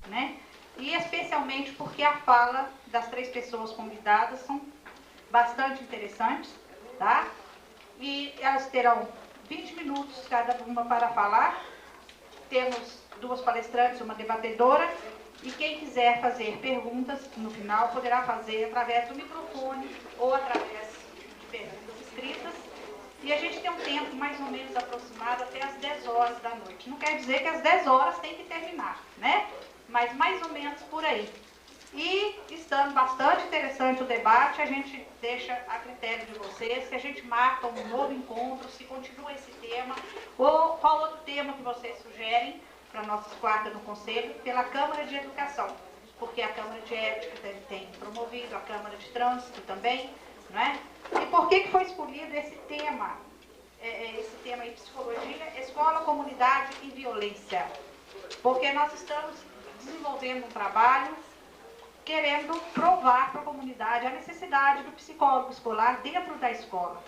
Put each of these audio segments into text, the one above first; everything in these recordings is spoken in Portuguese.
né? E especialmente porque a fala das 3 pessoas convidadas são bastante interessantes, tá? E elas terão 20 minutos cada uma para falar. Temos 2 palestrantes, uma debatedora, e quem quiser fazer perguntas no final poderá fazer através do microfone ou através de perguntas escritas. E a gente tem um tempo mais ou menos aproximado até as 10 horas da noite. Não quer dizer que às 10 horas tem que terminar, né? Mas mais ou menos por aí. E, estando bastante interessante o debate, a gente deixa a critério de vocês, se a gente marca um novo encontro, se continua esse tema, ou qual outro tema que vocês sugerem para a nossa quarta no Conselho, pela Câmara de Educação, porque a Câmara de Ética tem promovido, a Câmara de Trânsito também, não é? E por que foi escolhido esse tema aí, psicologia, escola, comunidade e violência? Porque nós estamos desenvolvendo um trabalho querendo provar para a comunidade a necessidade do psicólogo escolar dentro da escola.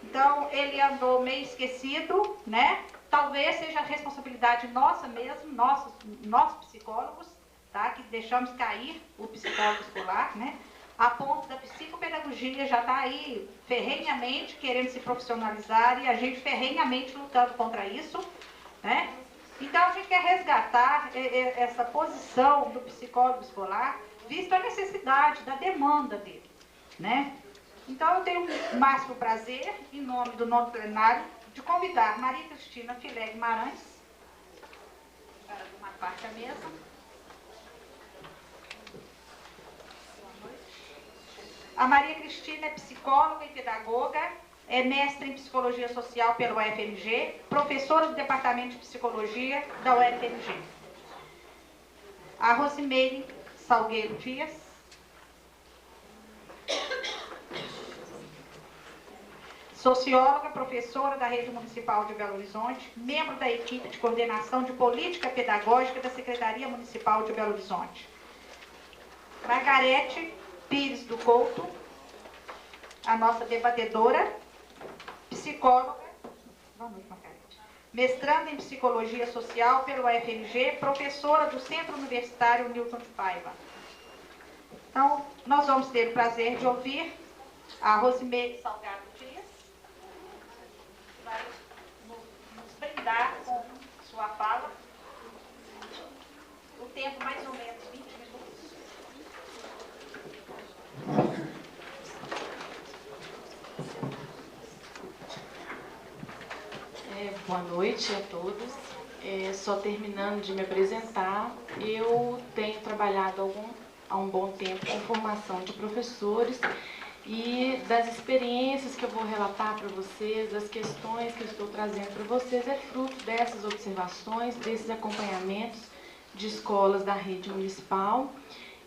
Então, ele andou meio esquecido, né? Talvez seja a responsabilidade nossa mesmo, nós psicólogos, tá? Que deixamos cair o psicólogo escolar, né? A ponto da psicopedagogia já está aí ferrenhamente querendo se profissionalizar e a gente ferrenhamente lutando contra isso, né? Então, a gente quer resgatar essa posição do psicólogo escolar, visto a necessidade da demanda dele, né? Então, eu tenho o máximo prazer, em nome do novo plenário, de convidar Maria Cristina Filé Guimarães para uma parte à mesa. A Maria Cristina é psicóloga e pedagoga, é mestre em Psicologia Social pela UFMG, professora do Departamento de Psicologia da UFMG. A Rosimeire Salgueiro Dias, socióloga, professora da Rede Municipal de Belo Horizonte, membro da equipe de coordenação de política pedagógica da Secretaria Municipal de Belo Horizonte. Margarete Pires do Couto, a nossa debatedora, psicóloga, boa noite, Margarete, mestranda em Psicologia Social pelo UFMG, professora do Centro Universitário Newton de Paiva. Então, nós vamos ter o prazer de ouvir a Rosimeire Salgado Dias, que vai nos brindar com sua fala. O tempo mais ou menos 20 minutos. Boa noite a todos. Só terminando de me apresentar, eu tenho trabalhado há um bom tempo com formação de professores e das experiências que eu vou relatar para vocês, das questões que eu estou trazendo para vocês, é fruto dessas observações, desses acompanhamentos de escolas da rede municipal.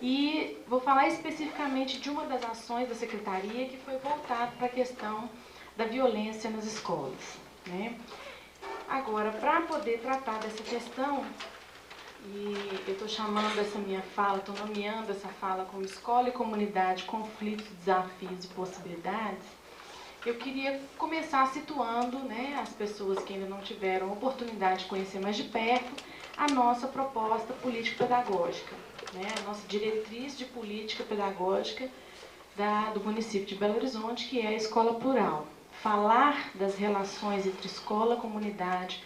E vou falar especificamente de uma das ações da Secretaria que foi voltada para a questão da violência nas escolas, né? Agora, para poder tratar dessa questão, e eu estou chamando essa minha fala, estou nomeando essa fala como Escola e Comunidade, Conflitos, Desafios e Possibilidades, eu queria começar situando, né, as pessoas que ainda não tiveram oportunidade de conhecer mais de perto a nossa proposta político-pedagógica, né, a nossa diretriz de política pedagógica do município de Belo Horizonte, que é a Escola Plural. Falar das relações entre escola e comunidade,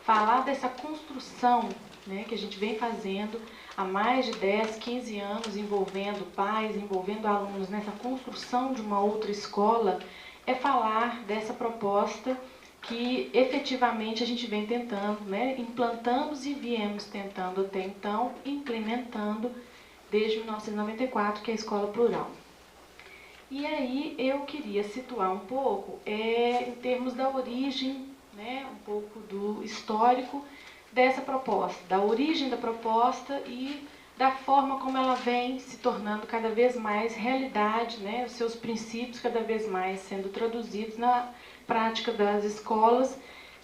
falar dessa construção, né, que a gente vem fazendo há mais de 10, 15 anos, envolvendo pais, envolvendo alunos nessa construção de uma outra escola, é falar dessa proposta que efetivamente a gente vem tentando, né, implantamos e viemos tentando até então, implementando desde 1994, que é a Escola Plural. E aí eu queria situar um pouco em termos da origem, né, um pouco do histórico dessa proposta, da origem da proposta e da forma como ela vem se tornando cada vez mais realidade, né, os seus princípios cada vez mais sendo traduzidos na prática das escolas,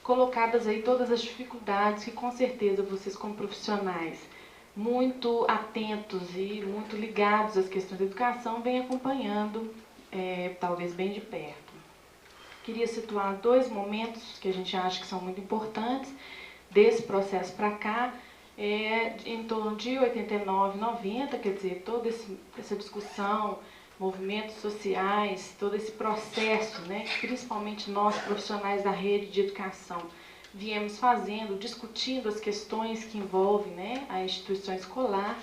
colocadas aí todas as dificuldades que com certeza vocês como profissionais muito atentos e muito ligados às questões da educação, vem acompanhando, talvez bem de perto. Queria situar 2 momentos que a gente acha que são muito importantes desse processo para cá, em torno de 89, 90, quer dizer, toda essa discussão, movimentos sociais, todo esse processo, né, que principalmente nós, profissionais da rede de educação, viemos fazendo, discutindo as questões que envolvem, né, a instituição escolar.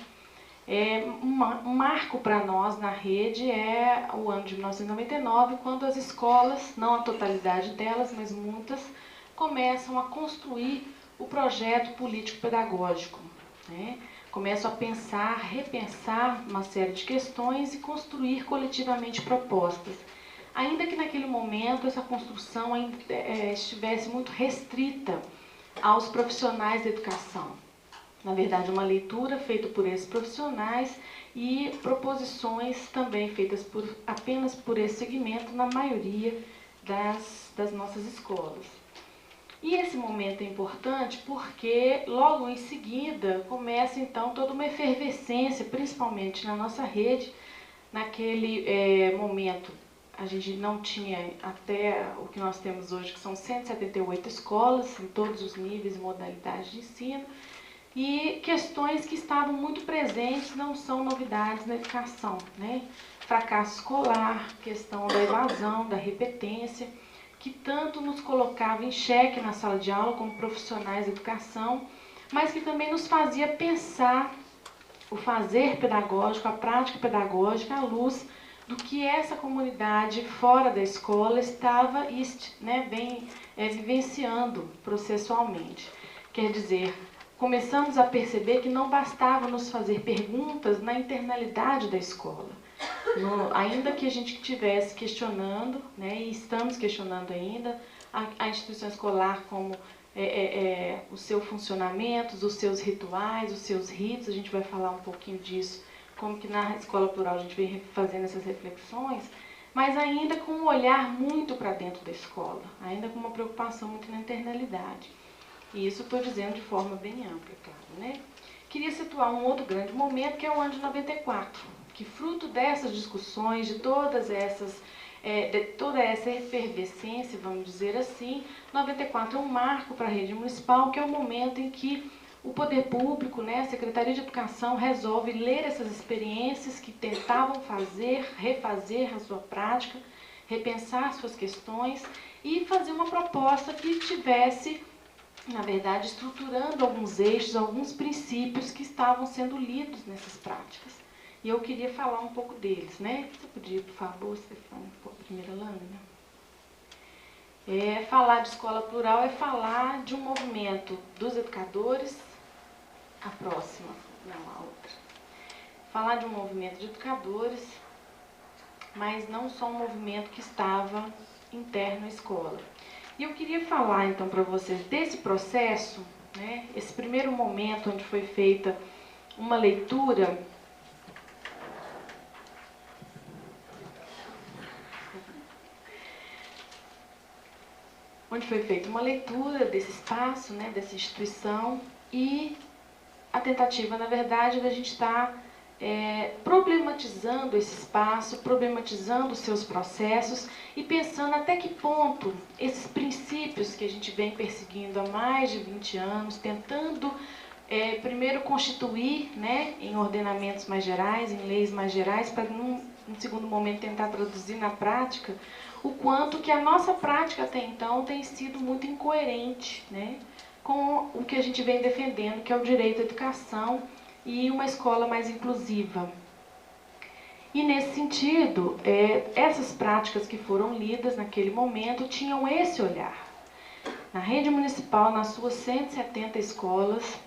Um marco para nós na rede é o ano de 1999, quando as escolas, não a totalidade delas, mas muitas, começam a construir o projeto político-pedagógico, né? Começam a pensar, repensar uma série de questões e construir coletivamente propostas. Ainda que naquele momento essa construção ainda, estivesse muito restrita aos profissionais da educação. Na verdade, uma leitura feita por esses profissionais e proposições também feitas apenas por esse segmento na maioria das nossas escolas. E esse momento é importante porque logo em seguida começa então toda uma efervescência, principalmente na nossa rede. Naquele momento a gente não tinha até o que nós temos hoje, que são 178 escolas em todos os níveis e modalidades de ensino, e questões que estavam muito presentes, não são novidades na educação, né? Fracasso escolar, questão da evasão, da repetência, que tanto nos colocava em xeque na sala de aula como profissionais de educação, mas que também nos fazia pensar o fazer pedagógico, a prática pedagógica à luz do que essa comunidade fora da escola estava vivenciando processualmente. Quer dizer, começamos a perceber que não bastava nos fazer perguntas na internalidade da escola. Ainda que a gente estivesse questionando, né, e estamos questionando ainda, a instituição escolar como o seu funcionamento, os seus rituais, os seus ritos, a gente vai falar um pouquinho disso, como que na Escola Plural a gente vem fazendo essas reflexões, mas ainda com um olhar muito para dentro da escola, ainda com uma preocupação muito na internalidade. E isso estou dizendo de forma bem ampla, claro, né? Queria situar um outro grande momento, que é o ano de 94, que fruto dessas discussões, de toda essa efervescência, vamos dizer assim, 94 é um marco para a rede municipal, que é o momento em que o poder público, né, a Secretaria de Educação, resolve ler essas experiências que tentavam refazer a sua prática, repensar suas questões e fazer uma proposta que tivesse, na verdade, estruturando alguns eixos, alguns princípios que estavam sendo lidos nessas práticas. E eu queria falar um pouco deles, né? Você podia, por favor, Stefano, por primeira lâmina? Falar de escola plural é falar de um movimento dos educadores, a próxima, não, a outra. Falar de um movimento de educadores, mas não só um movimento que estava interno à escola. E eu queria falar, então, para vocês desse processo, né, esse primeiro momento onde foi feita uma leitura desse espaço, né, dessa instituição, e a tentativa, na verdade, da gente estar problematizando esse espaço, problematizando os seus processos e pensando até que ponto esses princípios que a gente vem perseguindo há mais de 20 anos, tentando primeiro constituir, né, em ordenamentos mais gerais, em leis mais gerais, para num segundo momento tentar traduzir na prática, o quanto que a nossa prática até então tem sido muito incoerente, né, com o que a gente vem defendendo, que é o direito à educação e uma escola mais inclusiva. E nesse sentido, essas práticas que foram lidas naquele momento tinham esse olhar. Na rede municipal, nas suas 170 escolas,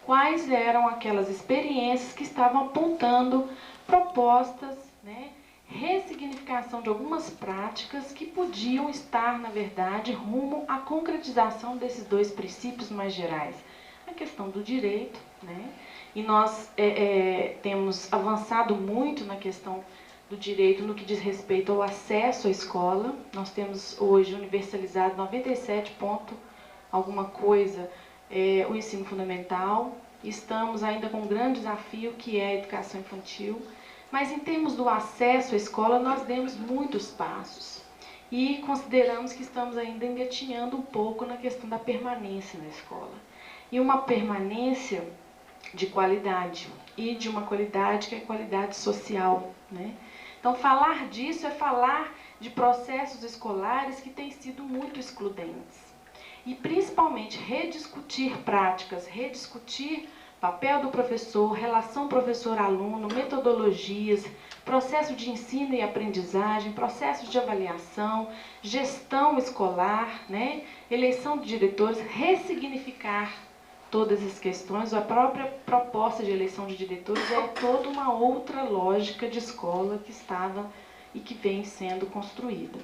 quais eram aquelas experiências que estavam apontando propostas, né, ressignificação de algumas práticas que podiam estar, na verdade, rumo à concretização desses dois princípios mais gerais. A questão do direito, né? E nós temos avançado muito na questão do direito no que diz respeito ao acesso à escola. Nós temos hoje universalizado 97 ponto alguma coisa o ensino fundamental. Estamos ainda com um grande desafio, que é a educação infantil. Mas em termos do acesso à escola, nós demos muitos passos. E consideramos que estamos ainda engatinhando um pouco na questão da permanência na escola. e uma permanência de qualidade, e de uma qualidade que é qualidade social, né? Então, falar disso é falar de processos escolares que têm sido muito excludentes. E, principalmente, rediscutir práticas, rediscutir papel do professor, relação professor-aluno, metodologias, processo de ensino e aprendizagem, processo de avaliação, gestão escolar, né? Eleição de diretores, ressignificar todas as questões. A própria proposta de eleição de diretores é toda uma outra lógica de escola que estava e que vem sendo construída.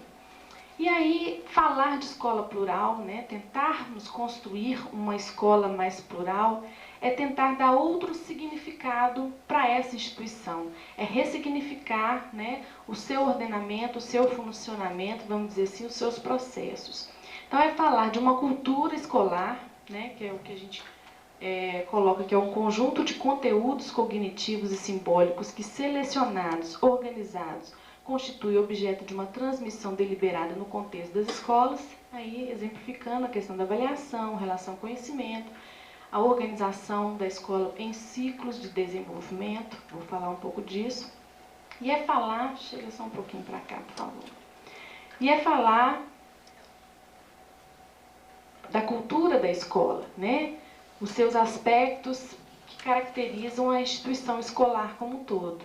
E aí, falar de escola plural, né, tentarmos construir uma escola mais plural, é tentar dar outro significado para essa instituição. É ressignificar, né, o seu ordenamento, o seu funcionamento, vamos dizer assim, os seus processos. Então, é falar de uma cultura escolar, né, que é o que a gente coloca que é um conjunto de conteúdos cognitivos e simbólicos que, selecionados, organizados, constitui objeto de uma transmissão deliberada no contexto das escolas, aí exemplificando a questão da avaliação, relação ao conhecimento, a organização da escola em ciclos de desenvolvimento, vou falar um pouco disso, e é falar, chega só um pouquinho para cá, por favor, e é falar da cultura da escola, né? Os seus aspectos que caracterizam a instituição escolar como um todo.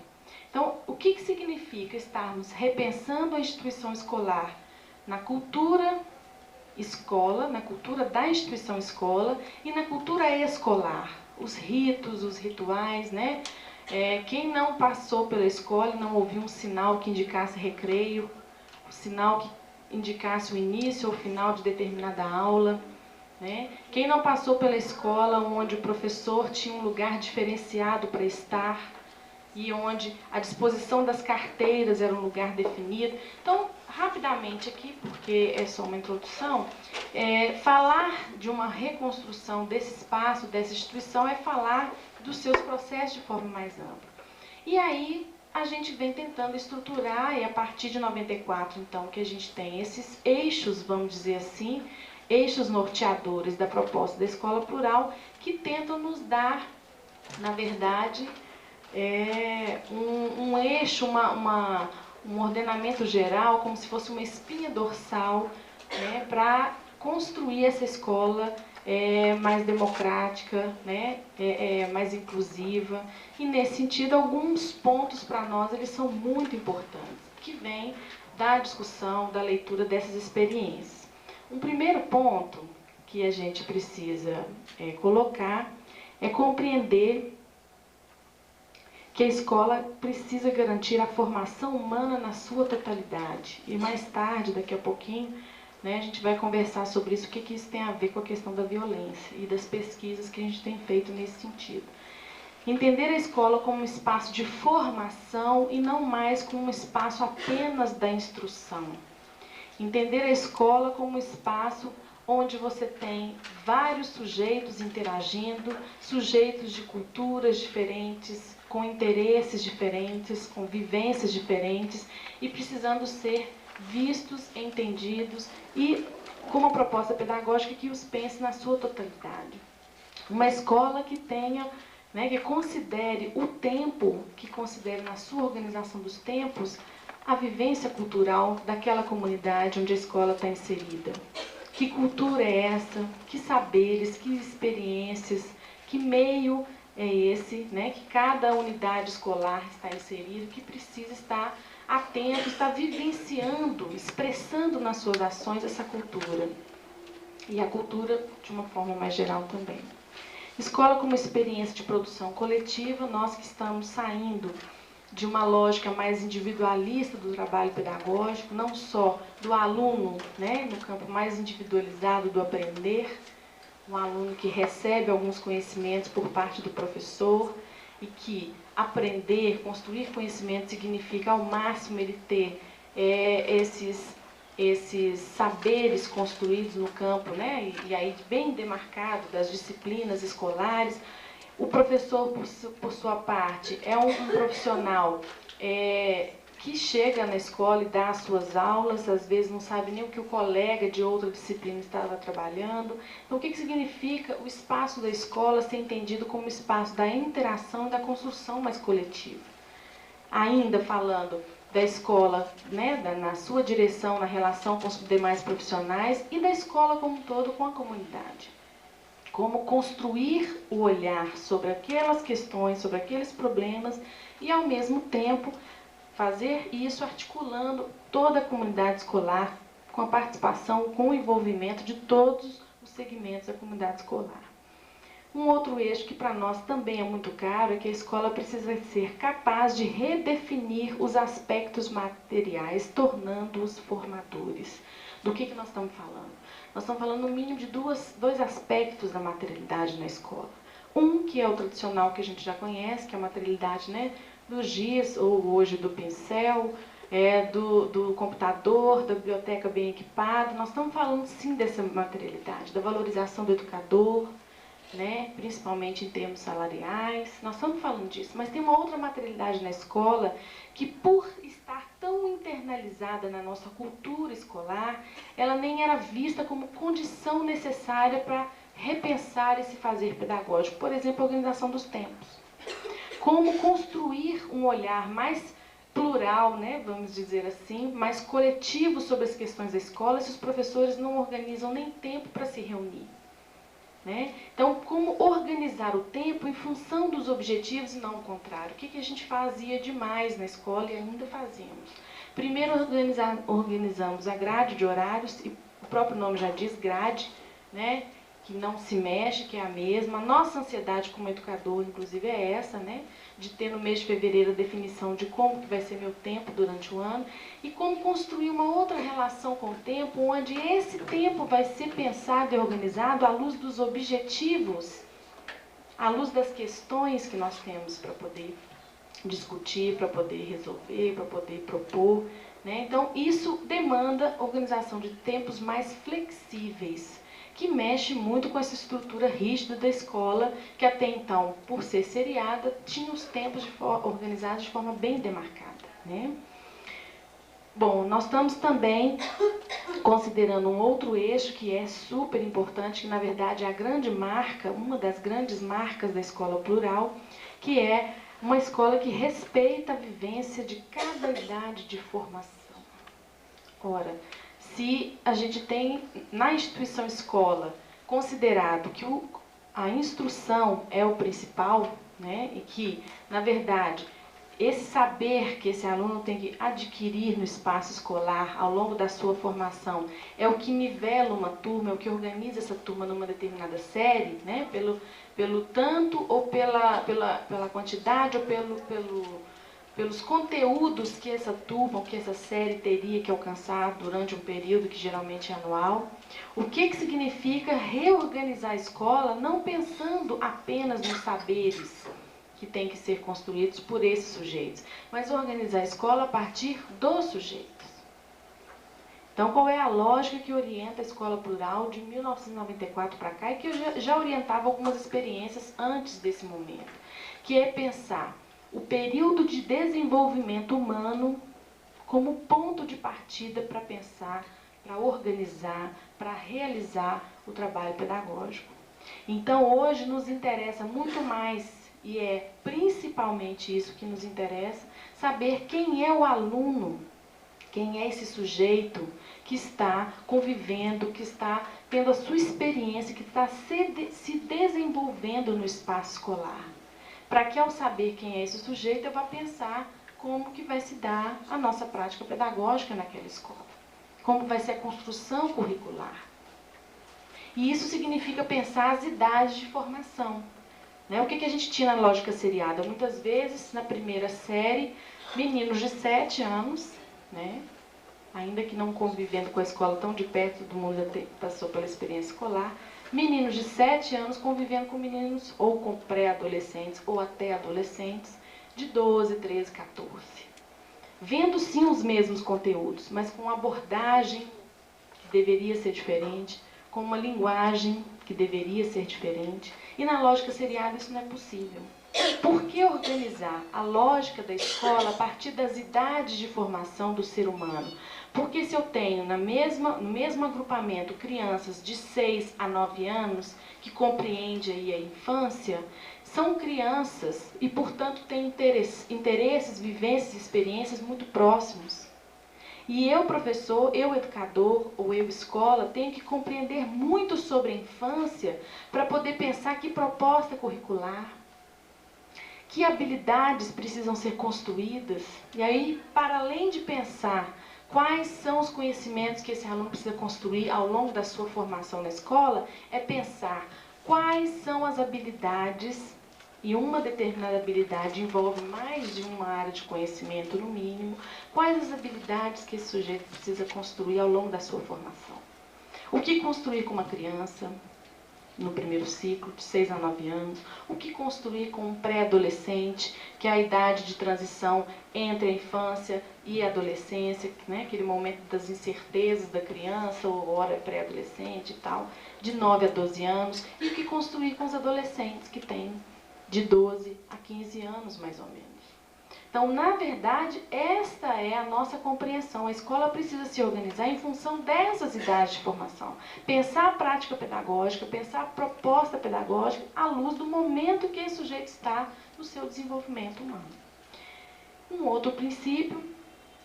Então, o que significa estarmos repensando a instituição escolar na cultura escola, na cultura da instituição escola e na cultura escolar? Os ritos, os rituais, né? Quem não passou pela escola e não ouviu um sinal que indicasse recreio, um sinal que indicasse o início ou o final de determinada aula, né? Quem não passou pela escola onde o professor tinha um lugar diferenciado para estar, e onde a disposição das carteiras era um lugar definido. Então, rapidamente aqui, porque é só uma introdução, falar de uma reconstrução desse espaço, dessa instituição, é falar dos seus processos de forma mais ampla. E aí, a gente vem tentando estruturar, e a partir de 94, então, que a gente tem esses eixos, vamos dizer assim, eixos norteadores da proposta da escola plural, que tentam nos dar, na verdade, um eixo, um ordenamento geral, como se fosse uma espinha dorsal, né, para construir essa escola mais democrática, né, mais inclusiva. E, nesse sentido, alguns pontos para nós eles são muito importantes, que vêm da discussão, da leitura dessas experiências. Um primeiro ponto que a gente precisa colocar é compreender que a escola precisa garantir a formação humana na sua totalidade. E mais tarde, daqui a pouquinho, né, a gente vai conversar sobre isso, o que isso tem a ver com a questão da violência e das pesquisas que a gente tem feito nesse sentido. Entender a escola como um espaço de formação e não mais como um espaço apenas da instrução. Entender a escola como um espaço onde você tem vários sujeitos interagindo, sujeitos de culturas diferentes, com interesses diferentes, com vivências diferentes e precisando ser vistos, entendidos e com uma proposta pedagógica que os pense na sua totalidade. Uma escola que tenha, né, que considere o tempo, que considere na sua organização dos tempos a vivência cultural daquela comunidade onde a escola está inserida. Que cultura é essa? Que saberes, que experiências, que meio é esse, né, que cada unidade escolar está inserida, que precisa estar atento, estar vivenciando, expressando nas suas ações essa cultura. E a cultura de uma forma mais geral também. Escola como experiência de produção coletiva, nós que estamos saindo de uma lógica mais individualista do trabalho pedagógico, não só do aluno, né, no campo mais individualizado do aprender, um aluno que recebe alguns conhecimentos por parte do professor e que aprender, construir conhecimento significa ao máximo ele ter esses saberes construídos no campo, né, e aí bem demarcado das disciplinas escolares. O professor, por sua parte, é um profissional que chega na escola e dá as suas aulas, às vezes não sabe nem o que o colega de outra disciplina estava trabalhando. Então, o que significa o espaço da escola ser entendido como espaço da interação e da construção mais coletiva? Ainda falando da escola, né, na sua direção, na relação com os demais profissionais e da escola como um todo com a comunidade. Como construir o olhar sobre aquelas questões, sobre aqueles problemas e, ao mesmo tempo, fazer isso articulando toda a comunidade escolar com a participação, com o envolvimento de todos os segmentos da comunidade escolar. Um outro eixo que para nós também é muito caro é que a escola precisa ser capaz de redefinir os aspectos materiais, tornando-os formadores. Do que nós estamos falando? Nós estamos falando no mínimo de dois aspectos da materialidade na escola. Um, que é o tradicional que a gente já conhece, que é a materialidade, né, do giz, ou hoje do pincel, do computador, da biblioteca bem equipada. Nós estamos falando sim dessa materialidade, da valorização do educador, né, principalmente em termos salariais. Nós estamos falando disso, mas tem uma outra materialidade na escola que, por estar tão internalizada na nossa cultura escolar, ela nem era vista como condição necessária para repensar esse fazer pedagógico. Por exemplo, a organização dos tempos. Como construir um olhar mais plural, né, vamos dizer assim, mais coletivo sobre as questões da escola, se os professores não organizam nem tempo para se reunir. Né? Então, como organizar o tempo em função dos objetivos e não o contrário? O que a gente fazia demais na escola e ainda fazemos? Primeiro, organizamos a grade de horários, e o próprio nome já diz, grade, né? Que não se mexe, que é a mesma. A nossa ansiedade como educador, inclusive, é essa, né? De ter no mês de fevereiro a definição de como que vai ser meu tempo durante o ano e como construir uma outra relação com o tempo, onde esse tempo vai ser pensado e organizado à luz dos objetivos, à luz das questões que nós temos para poder discutir, para poder resolver, para poder propor, né? Então, isso demanda organização de tempos mais flexíveis, que mexe muito com essa estrutura rígida da escola, que até então, por ser seriada, tinha os tempos organizados de forma bem demarcada, né? Bom, nós estamos também considerando um outro eixo que é super importante, que na verdade é a grande marca, uma das grandes marcas da escola plural, que é uma escola que respeita a vivência de cada idade de formação. Ora, se a gente tem na instituição escola considerado que a instrução é o principal, né, e que, na verdade, esse saber que esse aluno tem que adquirir no espaço escolar ao longo da sua formação é o que nivela uma turma, é o que organiza essa turma numa determinada série, né, pelo tanto ou pela quantidade ou pelos conteúdos que essa turma, ou que essa série teria que alcançar durante um período que geralmente é anual. O que significa reorganizar a escola não pensando apenas nos saberes que têm que ser construídos por esses sujeitos, mas organizar a escola a partir dos sujeitos. Então, qual é a lógica que orienta a escola plural de 1994 para cá e que eu já orientava algumas experiências antes desse momento, que é pensar o período de desenvolvimento humano como ponto de partida para pensar, para organizar, para realizar o trabalho pedagógico. Então, hoje nos interessa muito mais, e é principalmente isso que nos interessa, saber quem é o aluno, quem é esse sujeito que está convivendo, que está tendo a sua experiência, que está se desenvolvendo no espaço escolar. Para que, ao saber quem é esse sujeito, eu vá pensar como que vai se dar a nossa prática pedagógica naquela escola. Como vai ser a construção curricular. E isso significa pensar as idades de formação. Né? O que a gente tinha na lógica seriada? Muitas vezes, na primeira série, meninos de 7 anos, né? Ainda que não convivendo com a escola tão de perto, todo mundo já passou pela experiência escolar, meninos de 7 anos convivendo com meninos ou com pré-adolescentes ou até adolescentes de 12, 13, 14. Vendo sim os mesmos conteúdos, mas com uma abordagem que deveria ser diferente, com uma linguagem que deveria ser diferente. E na lógica seriada isso não é possível. Por que organizar a lógica da escola a partir das idades de formação do ser humano? Porque se eu tenho no mesmo agrupamento crianças de 6 a 9 anos, que compreende aí a infância, são crianças e, portanto, têm interesses, vivências e experiências muito próximos. E eu, professor, eu, educador, ou eu, escola, tenho que compreender muito sobre a infância para poder pensar que proposta curricular, que habilidades precisam ser construídas. E aí, para além de pensar quais são os conhecimentos que esse aluno precisa construir ao longo da sua formação na escola, é pensar quais são as habilidades, e uma determinada habilidade envolve mais de uma área de conhecimento, no mínimo, quais as habilidades que esse sujeito precisa construir ao longo da sua formação. O que construir com uma criança no primeiro ciclo, de 6 a 9 anos, o que construir com um pré-adolescente, que é a idade de transição entre a infância e a adolescência, né, aquele momento das incertezas da criança, ou hora pré-adolescente e tal, de 9 a 12 anos, e o que construir com os adolescentes, que têm de 12 a 15 anos, mais ou menos. Então, na verdade, esta é a nossa compreensão. A escola precisa se organizar em função dessas idades de formação. Pensar a prática pedagógica, pensar a proposta pedagógica à luz do momento que esse sujeito está no seu desenvolvimento humano. Um outro princípio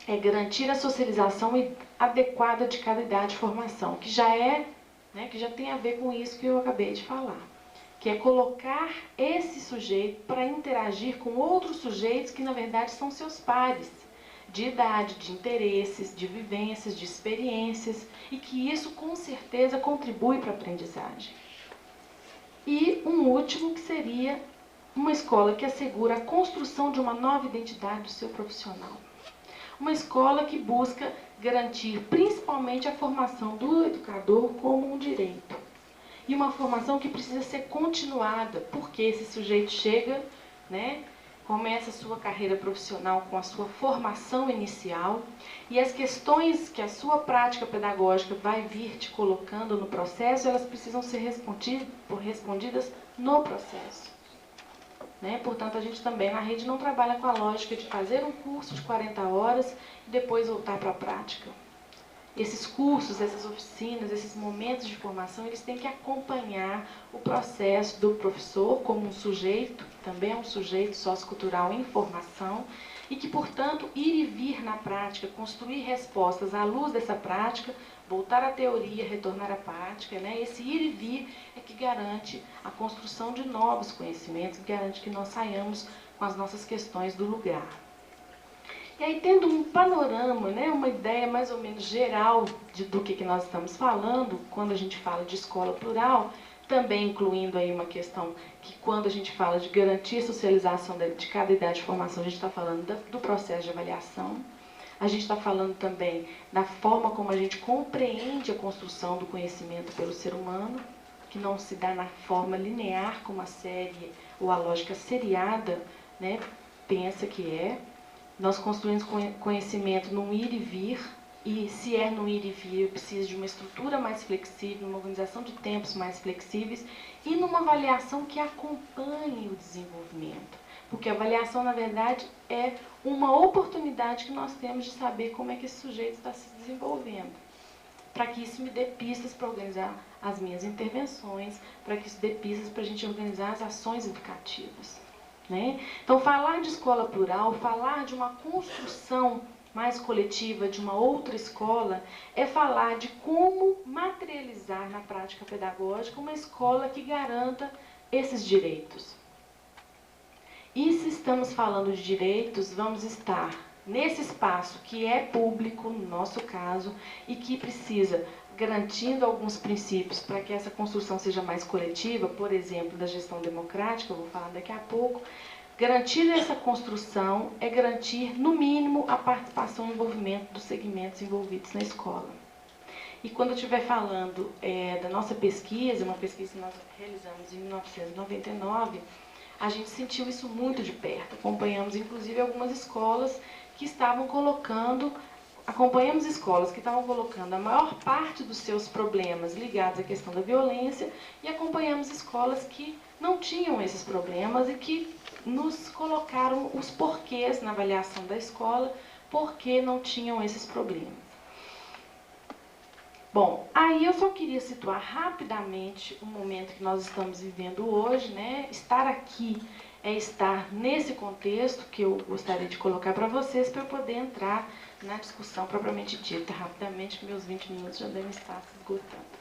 é garantir a socialização adequada de cada idade de formação, que já tem a ver com isso que eu acabei de falar, que é colocar esse sujeito para interagir com outros sujeitos que, na verdade, são seus pares, de idade, de interesses, de vivências, de experiências, e que isso, com certeza, contribui para a aprendizagem. E um último, que seria uma escola que assegura a construção de uma nova identidade do seu profissional. Uma escola que busca garantir, principalmente, a formação do educador como um direito. E uma formação que precisa ser continuada, porque esse sujeito chega, começa a sua carreira profissional com a sua formação inicial, e as questões que a sua prática pedagógica vai vir te colocando no processo, elas precisam ser respondidas no processo. Portanto, a gente também na rede não trabalha com a lógica de fazer um curso de 40 horas e depois voltar para a prática. Esses cursos, essas oficinas, esses momentos de formação, eles têm que acompanhar o processo do professor como um sujeito, que também é um sujeito sociocultural em formação, e que, portanto, ir e vir na prática, construir respostas à luz dessa prática, voltar à teoria, retornar à prática, esse ir e vir é que garante a construção de novos conhecimentos, que garante que nós saiamos com as nossas questões do lugar. E aí, tendo um panorama, uma ideia mais ou menos geral do que nós estamos falando, quando a gente fala de escola plural, também incluindo aí uma questão que, quando a gente fala de garantir a socialização de cada idade de formação, a gente está falando do processo de avaliação, a gente está falando também da forma como a gente compreende a construção do conhecimento pelo ser humano, que não se dá na forma linear como a série ou a lógica seriada, pensa que é. Nós construímos conhecimento num ir e vir, e se é no ir e vir, eu preciso de uma estrutura mais flexível, uma organização de tempos mais flexíveis e numa avaliação que acompanhe o desenvolvimento. Porque a avaliação, na verdade, é uma oportunidade que nós temos de saber como é que esse sujeito está se desenvolvendo. Para que isso me dê pistas para organizar as minhas intervenções, para que isso dê pistas para a gente organizar as ações educativas. Então, falar de escola plural, falar de uma construção mais coletiva de uma outra escola, é falar de como materializar na prática pedagógica uma escola que garanta esses direitos. E se estamos falando de direitos, vamos estar nesse espaço que é público, no nosso caso, e que precisa, garantindo alguns princípios para que essa construção seja mais coletiva, por exemplo, da gestão democrática, eu vou falar daqui a pouco. Garantir essa construção é garantir, no mínimo, a participação e envolvimento dos segmentos envolvidos na escola. E quando eu estiver falando da nossa pesquisa, uma pesquisa que nós realizamos em 1999, a gente sentiu isso muito de perto. Acompanhamos, inclusive, algumas escolas que estavam colocando acompanhamos escolas que estavam colocando a maior parte dos seus problemas ligados à questão da violência e acompanhamos escolas que não tinham esses problemas e que nos colocaram os porquês na avaliação da escola, porque não tinham esses problemas. Bom, aí eu só queria situar rapidamente o momento que nós estamos vivendo hoje, né? Estar aqui é estar nesse contexto que eu gostaria de colocar para vocês, para eu poder entrar na discussão propriamente dita rapidamente, que meus 20 minutos já devem estar se esgotando.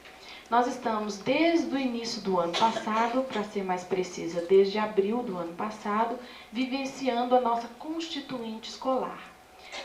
Nós estamos desde o início do ano passado, para ser mais precisa, desde abril do ano passado, vivenciando a nossa constituinte escolar.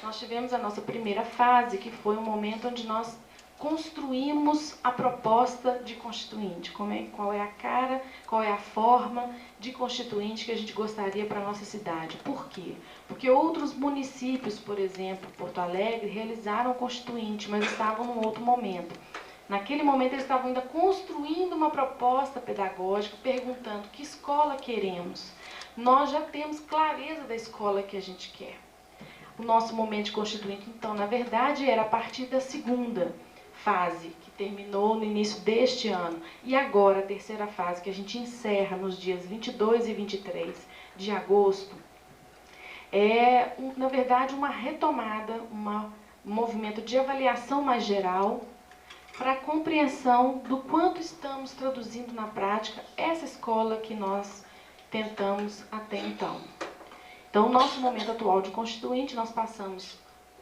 Nós tivemos a nossa primeira fase, que foi um momento onde nós construímos a proposta de constituinte, qual é a cara, qual é a forma de constituinte que a gente gostaria para a nossa cidade. Por quê? Porque outros municípios, por exemplo, Porto Alegre, realizaram constituinte, mas estavam num outro momento. Naquele momento eles estavam ainda construindo uma proposta pedagógica, perguntando que escola queremos. Nós já temos clareza da escola que a gente quer. O nosso momento de constituinte, então, na verdade, era a partir da segunda fase, que terminou no início deste ano, e agora a terceira fase, que a gente encerra nos dias 22 e 23 de agosto, é, na verdade, uma retomada, um movimento de avaliação mais geral para a compreensão do quanto estamos traduzindo na prática essa escola que nós tentamos até então. Então, no nosso momento atual de constituinte, nós passamos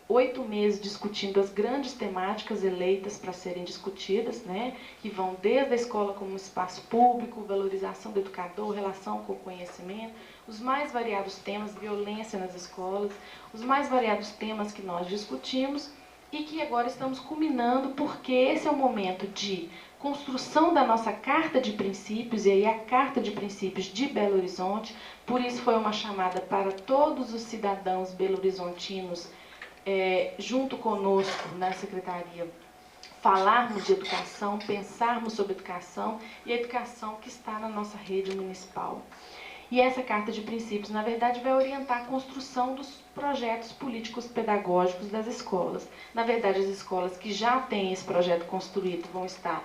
8 meses discutindo as grandes temáticas eleitas para serem discutidas, né, que vão desde a escola como espaço público, valorização do educador, relação com o conhecimento, os mais variados temas, violência nas escolas, os mais variados temas que nós discutimos e que agora estamos culminando, porque esse é o momento de construção da nossa Carta de Princípios, e aí a Carta de Princípios de Belo Horizonte, por isso foi uma chamada para todos os cidadãos belo-horizontinos, junto conosco na Secretaria, falarmos de educação, pensarmos sobre educação e a educação que está na nossa rede municipal. E essa Carta de Princípios, na verdade, vai orientar a construção dos projetos políticos pedagógicos das escolas. Na verdade, as escolas que já têm esse projeto construído vão estar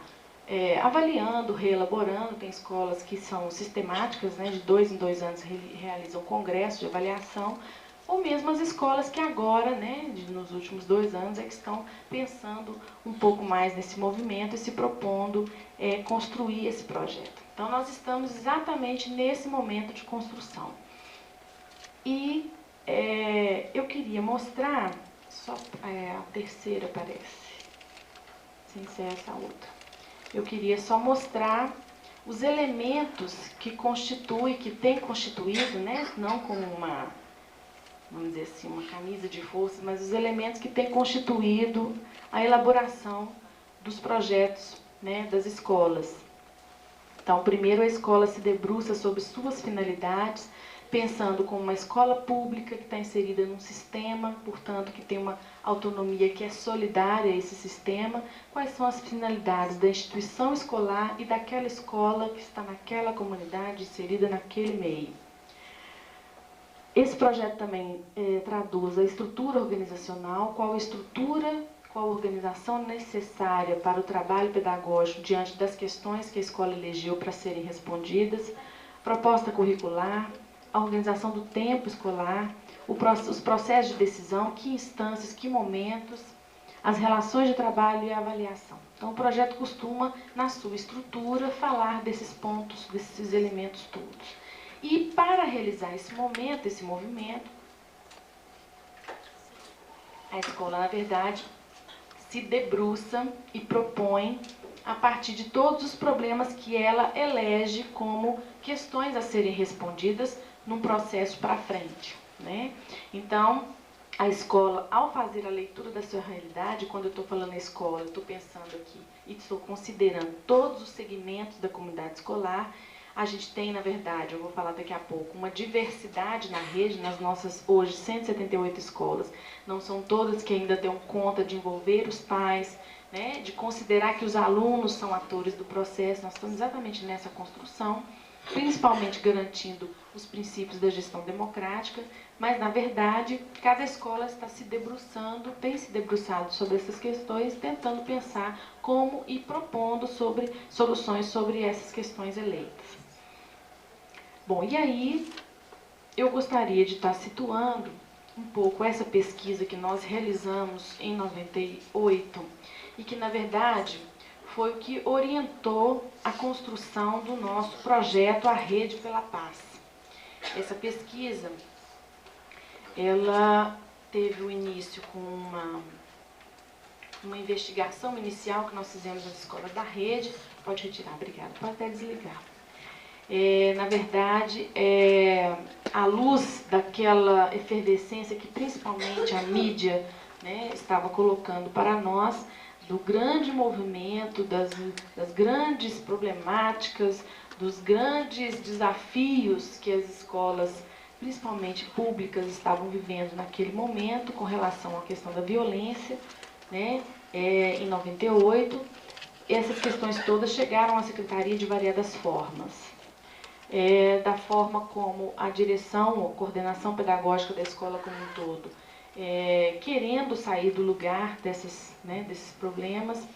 avaliando, reelaborando. Tem escolas que são sistemáticas, né, de 2 em 2 anos realizam congresso de avaliação, ou mesmo as escolas que agora, né, nos últimos 2 anos, que estão pensando um pouco mais nesse movimento e se propondo construir esse projeto. Então, nós estamos exatamente nesse momento de construção. E eu queria mostrar, só a terceira parece, sem ser essa outra. Eu queria só mostrar os elementos que constituem, que tem constituído, né, não como uma, vamos dizer assim, uma camisa de forças, mas os elementos que têm constituído a elaboração dos projetos, né, das escolas. Então, primeiro a escola se debruça sobre suas finalidades, pensando como uma escola pública que está inserida num sistema, portanto, que tem uma autonomia que é solidária a esse sistema. Quais são as finalidades da instituição escolar e daquela escola que está naquela comunidade, inserida naquele meio. Esse projeto também traduz a estrutura organizacional, qual a estrutura, qual a organização necessária para o trabalho pedagógico diante das questões que a escola elegeu para serem respondidas, proposta curricular, a organização do tempo escolar, os processos de decisão, que instâncias, que momentos, as relações de trabalho e a avaliação. Então, o projeto costuma, na sua estrutura, falar desses pontos, desses elementos todos. E para realizar esse momento, esse movimento, a escola, na verdade, se debruça e propõe a partir de todos os problemas que ela elege como questões a serem respondidas num processo para frente, né? Então, a escola, ao fazer a leitura da sua realidade, quando eu estou falando escola, eu estou pensando aqui e estou considerando todos os segmentos da comunidade escolar. A gente tem, na verdade, eu vou falar daqui a pouco, uma diversidade na rede, nas nossas, hoje, 178 escolas. Não são todas que ainda dão conta de envolver os pais, né, de considerar que os alunos são atores do processo. Nós estamos exatamente nessa construção. principalmente garantindo os princípios da gestão democrática, mas, na verdade, cada escola está se debruçando, tem se debruçado sobre essas questões, tentando pensar como e propondo soluções sobre essas questões eleitas. Bom, e aí eu gostaria de estar situando um pouco essa pesquisa que nós realizamos em 98 e que, na verdade, foi o que orientou a construção do nosso projeto A Rede pela Paz. Essa pesquisa, ela teve o início com uma investigação inicial que nós fizemos nas escolas da rede. Pode retirar, obrigada, pode até desligar. Na verdade, à luz daquela efervescência que principalmente a mídia, né, estava colocando para nós, do grande movimento, das grandes problemáticas, dos grandes desafios que as escolas, principalmente públicas, estavam vivendo naquele momento com relação à questão da violência, né, em 98, essas questões todas chegaram à Secretaria de variadas formas. Da forma como a direção ou coordenação pedagógica da escola como um todo, querendo sair do lugar desses problemas,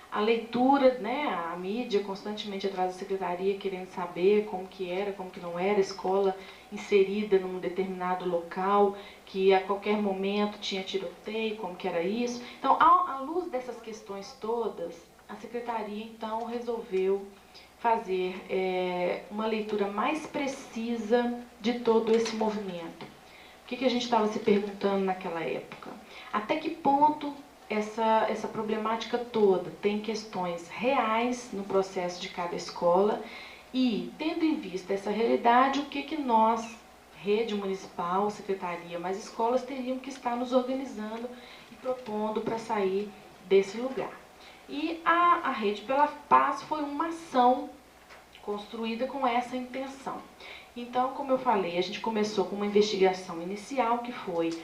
a leitura, né, a mídia constantemente atrás da secretaria querendo saber como que era, como que não era a escola inserida num determinado local, que a qualquer momento tinha tiroteio, como que era isso. Então, à luz dessas questões todas, a secretaria então resolveu fazer uma leitura mais precisa de todo esse movimento. O que a gente estava se perguntando naquela época? Até que ponto essa problemática toda tem questões reais no processo de cada escola e, tendo em vista essa realidade, o que nós, rede municipal, secretaria, mas escolas, teríamos que estar nos organizando e propondo para sair desse lugar. E a Rede pela Paz foi uma ação construída com essa intenção. Então, como eu falei, a gente começou com uma investigação inicial que foi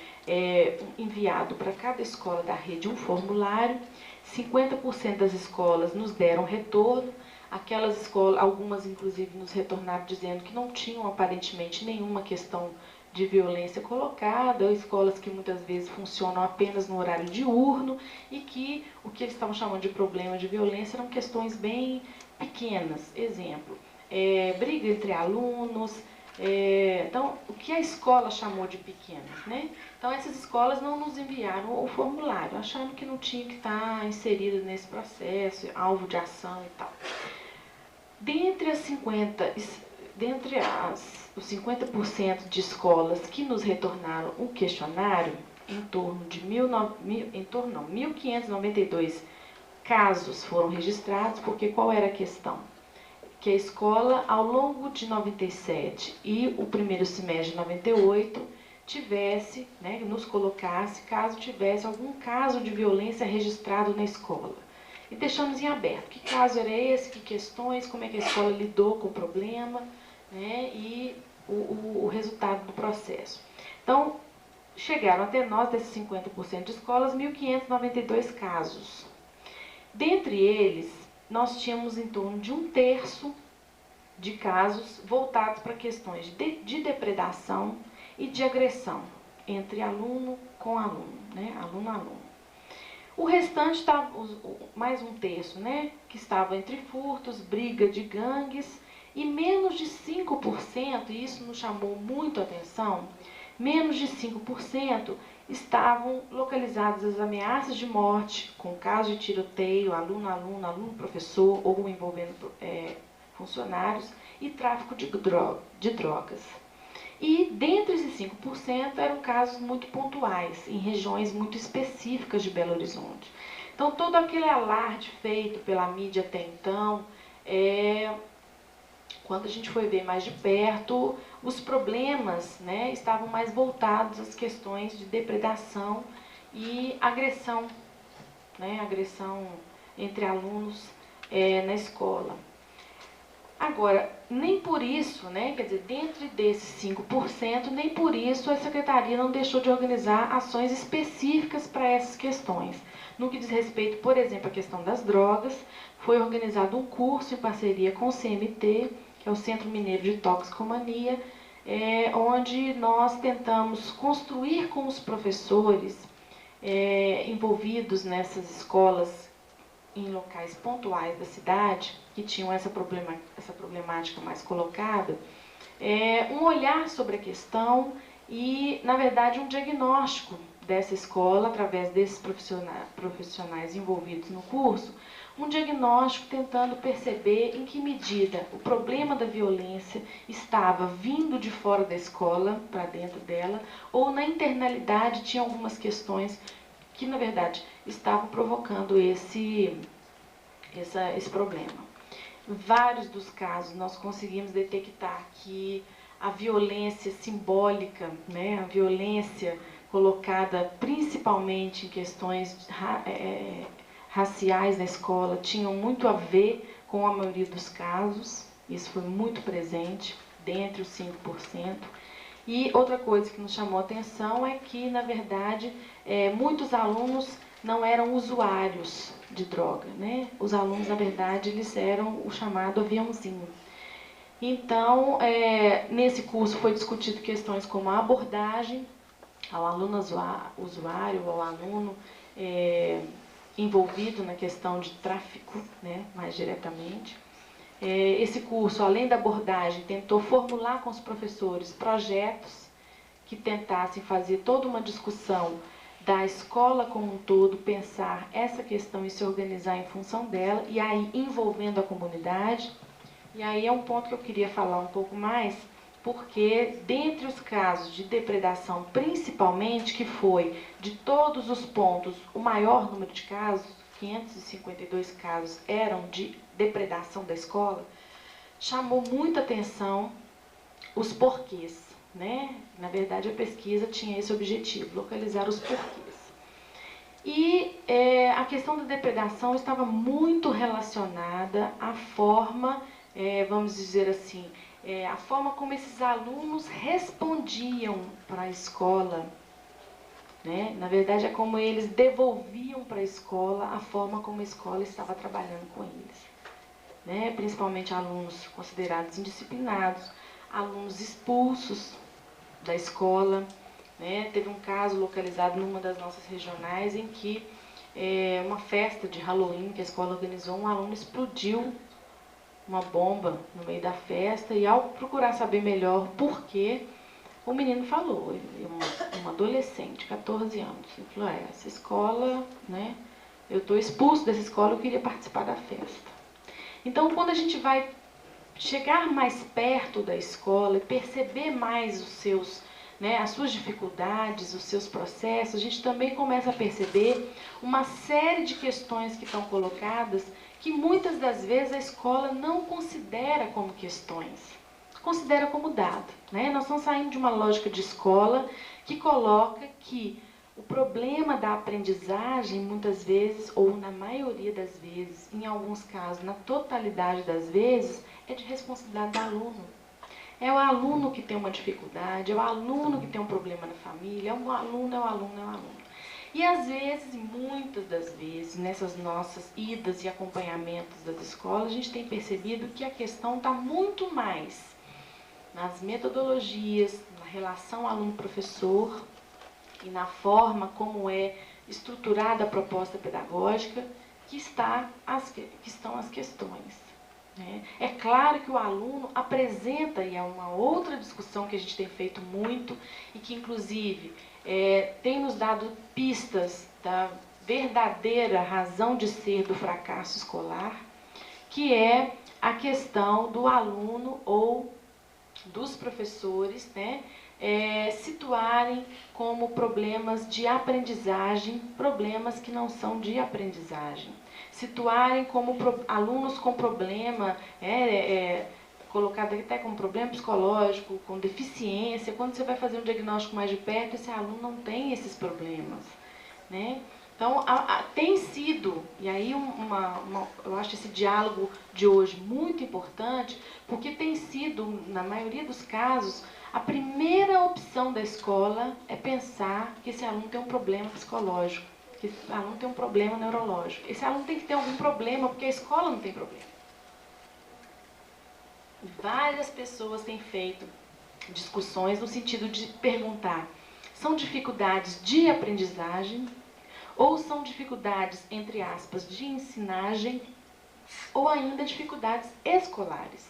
enviado para cada escola da rede um formulário. 50% das escolas nos deram retorno. Aquelas escolas, algumas inclusive nos retornaram dizendo que não tinham aparentemente nenhuma questão de violência colocada, escolas que muitas vezes funcionam apenas no horário diurno e que o que eles estavam chamando de problema de violência eram questões bem pequenas. Exemplo, briga entre alunos, então o que a escola chamou de pequenas, né? Então essas escolas não nos enviaram o formulário, achando que não tinha que estar inserido nesse processo, alvo de ação e tal. Dentre os 50% de escolas que nos retornaram um questionário, em torno de 1.592 casos foram registrados, porque qual era a questão? Que a escola, ao longo de 97 e o primeiro semestre de 98, tivesse, né, nos colocasse, caso tivesse algum caso de violência registrado na escola. E deixamos em aberto. Que caso era esse, que questões, como é que a escola lidou com o problema, né, e o resultado do processo. Então, chegaram até nós, desses 50% de escolas, 1.592 casos. Dentre eles, nós tínhamos em torno de 1/3 de casos voltados para questões de depredação e de agressão entre aluno com aluno, né? Aluno a aluno. O restante estava, mais 1/3, né? Que estava entre furtos, briga de gangues, e menos de 5%, e isso nos chamou muito a atenção, menos de 5% estavam localizadas as ameaças de morte, com casos de tiroteio, aluno-aluno, aluno-professor, ou envolvendo funcionários, e tráfico de drogas. E, dentre esses 5%, eram casos muito pontuais, em regiões muito específicas de Belo Horizonte. Então, todo aquele alarde feito pela mídia até então, quando a gente foi ver mais de perto, os problemas, né, estavam mais voltados às questões de depredação e agressão, né, agressão entre alunos na escola. Agora, nem por isso, né, quer dizer, dentro desses 5%, nem por isso a Secretaria não deixou de organizar ações específicas para essas questões. No que diz respeito, por exemplo, à questão das drogas, foi organizado um curso em parceria com o CMT, que que é o Centro Mineiro de Toxicomania, onde nós tentamos construir com os professores envolvidos nessas escolas em locais pontuais da cidade, que tinham essa problemática mais colocada, um olhar sobre a questão e, na verdade, um diagnóstico dessa escola, através desses profissionais envolvidos no curso, um diagnóstico tentando perceber em que medida o problema da violência estava vindo de fora da escola, para dentro dela, ou na internalidade tinha algumas questões que, na verdade, estavam provocando esse problema. Em vários dos casos, nós conseguimos detectar que a violência simbólica, né, a violência colocada principalmente em questões raciais na escola, tinham muito a ver com a maioria dos casos. Isso foi muito presente, dentre os 5%. E outra coisa que nos chamou a atenção é que, na verdade, muitos alunos não eram usuários de droga, né? Os alunos, na verdade, eles eram o chamado aviãozinho. Então, nesse curso foi discutido questões como a abordagem ao aluno usuário, ao aluno envolvido na questão de tráfico, né, mais diretamente. Esse curso, além da abordagem, tentou formular com os professores projetos que tentassem fazer toda uma discussão da escola como um todo, pensar essa questão e se organizar em função dela, e aí envolvendo a comunidade. E aí é um ponto que eu queria falar um pouco mais, porque dentre os casos de depredação, principalmente, que foi de todos os pontos, o maior número de casos, 552 casos eram de depredação da escola, chamou muita atenção os porquês, né? Na verdade, a pesquisa tinha esse objetivo, localizar os porquês. E a questão da depredação estava muito relacionada à forma, vamos dizer assim, a forma como esses alunos respondiam para a escola, né? Na verdade, é como eles devolviam para a escola a forma como a escola estava trabalhando com eles, né? Principalmente alunos considerados indisciplinados, alunos expulsos da escola, né? Teve um caso localizado numa das nossas regionais em que uma festa de Halloween que a escola organizou, um aluno explodiu uma bomba no meio da festa, e ao procurar saber melhor por quê, o menino falou, um adolescente, 14 anos, ele falou, essa escola, né, eu estou expulso dessa escola, eu queria participar da festa. Então, quando a gente vai chegar mais perto da escola e perceber mais as suas dificuldades, os seus processos, a gente também começa a perceber uma série de questões que estão colocadas que muitas das vezes a escola não considera como questões, considera como dado, né? Nós estamos saindo de uma lógica de escola que coloca que o problema da aprendizagem, muitas vezes, ou na maioria das vezes, em alguns casos, na totalidade das vezes, é de responsabilidade do aluno. É o aluno que tem uma dificuldade, é o aluno que tem um problema na família, é o aluno. E às vezes, muitas das vezes, nessas nossas idas e acompanhamentos das escolas, a gente tem percebido que a questão está muito mais nas metodologias, na relação aluno-professor e na forma como é estruturada a proposta pedagógica que estão as questões. É claro que o aluno apresenta, e é uma outra discussão que a gente tem feito muito, e que inclusive tem nos dado pistas da verdadeira razão de ser do fracasso escolar, que é a questão do aluno ou dos professores, né, situarem como problemas de aprendizagem, problemas que não são de aprendizagem. Situarem como alunos com problema, colocado até como problema psicológico, com deficiência. Quando você vai fazer um diagnóstico mais de perto, esse aluno não tem esses problemas, né? Então, tem sido, e aí eu acho esse diálogo de hoje muito importante, porque tem sido, na maioria dos casos, a primeira opção da escola é pensar que esse aluno tem um problema psicológico, que esse aluno tem um problema neurológico. Esse aluno tem que ter algum problema, porque a escola não tem problema. várias pessoas têm feito discussões no sentido de perguntar: são dificuldades de aprendizagem ou são dificuldades, entre aspas, de ensinagem ou ainda dificuldades escolares?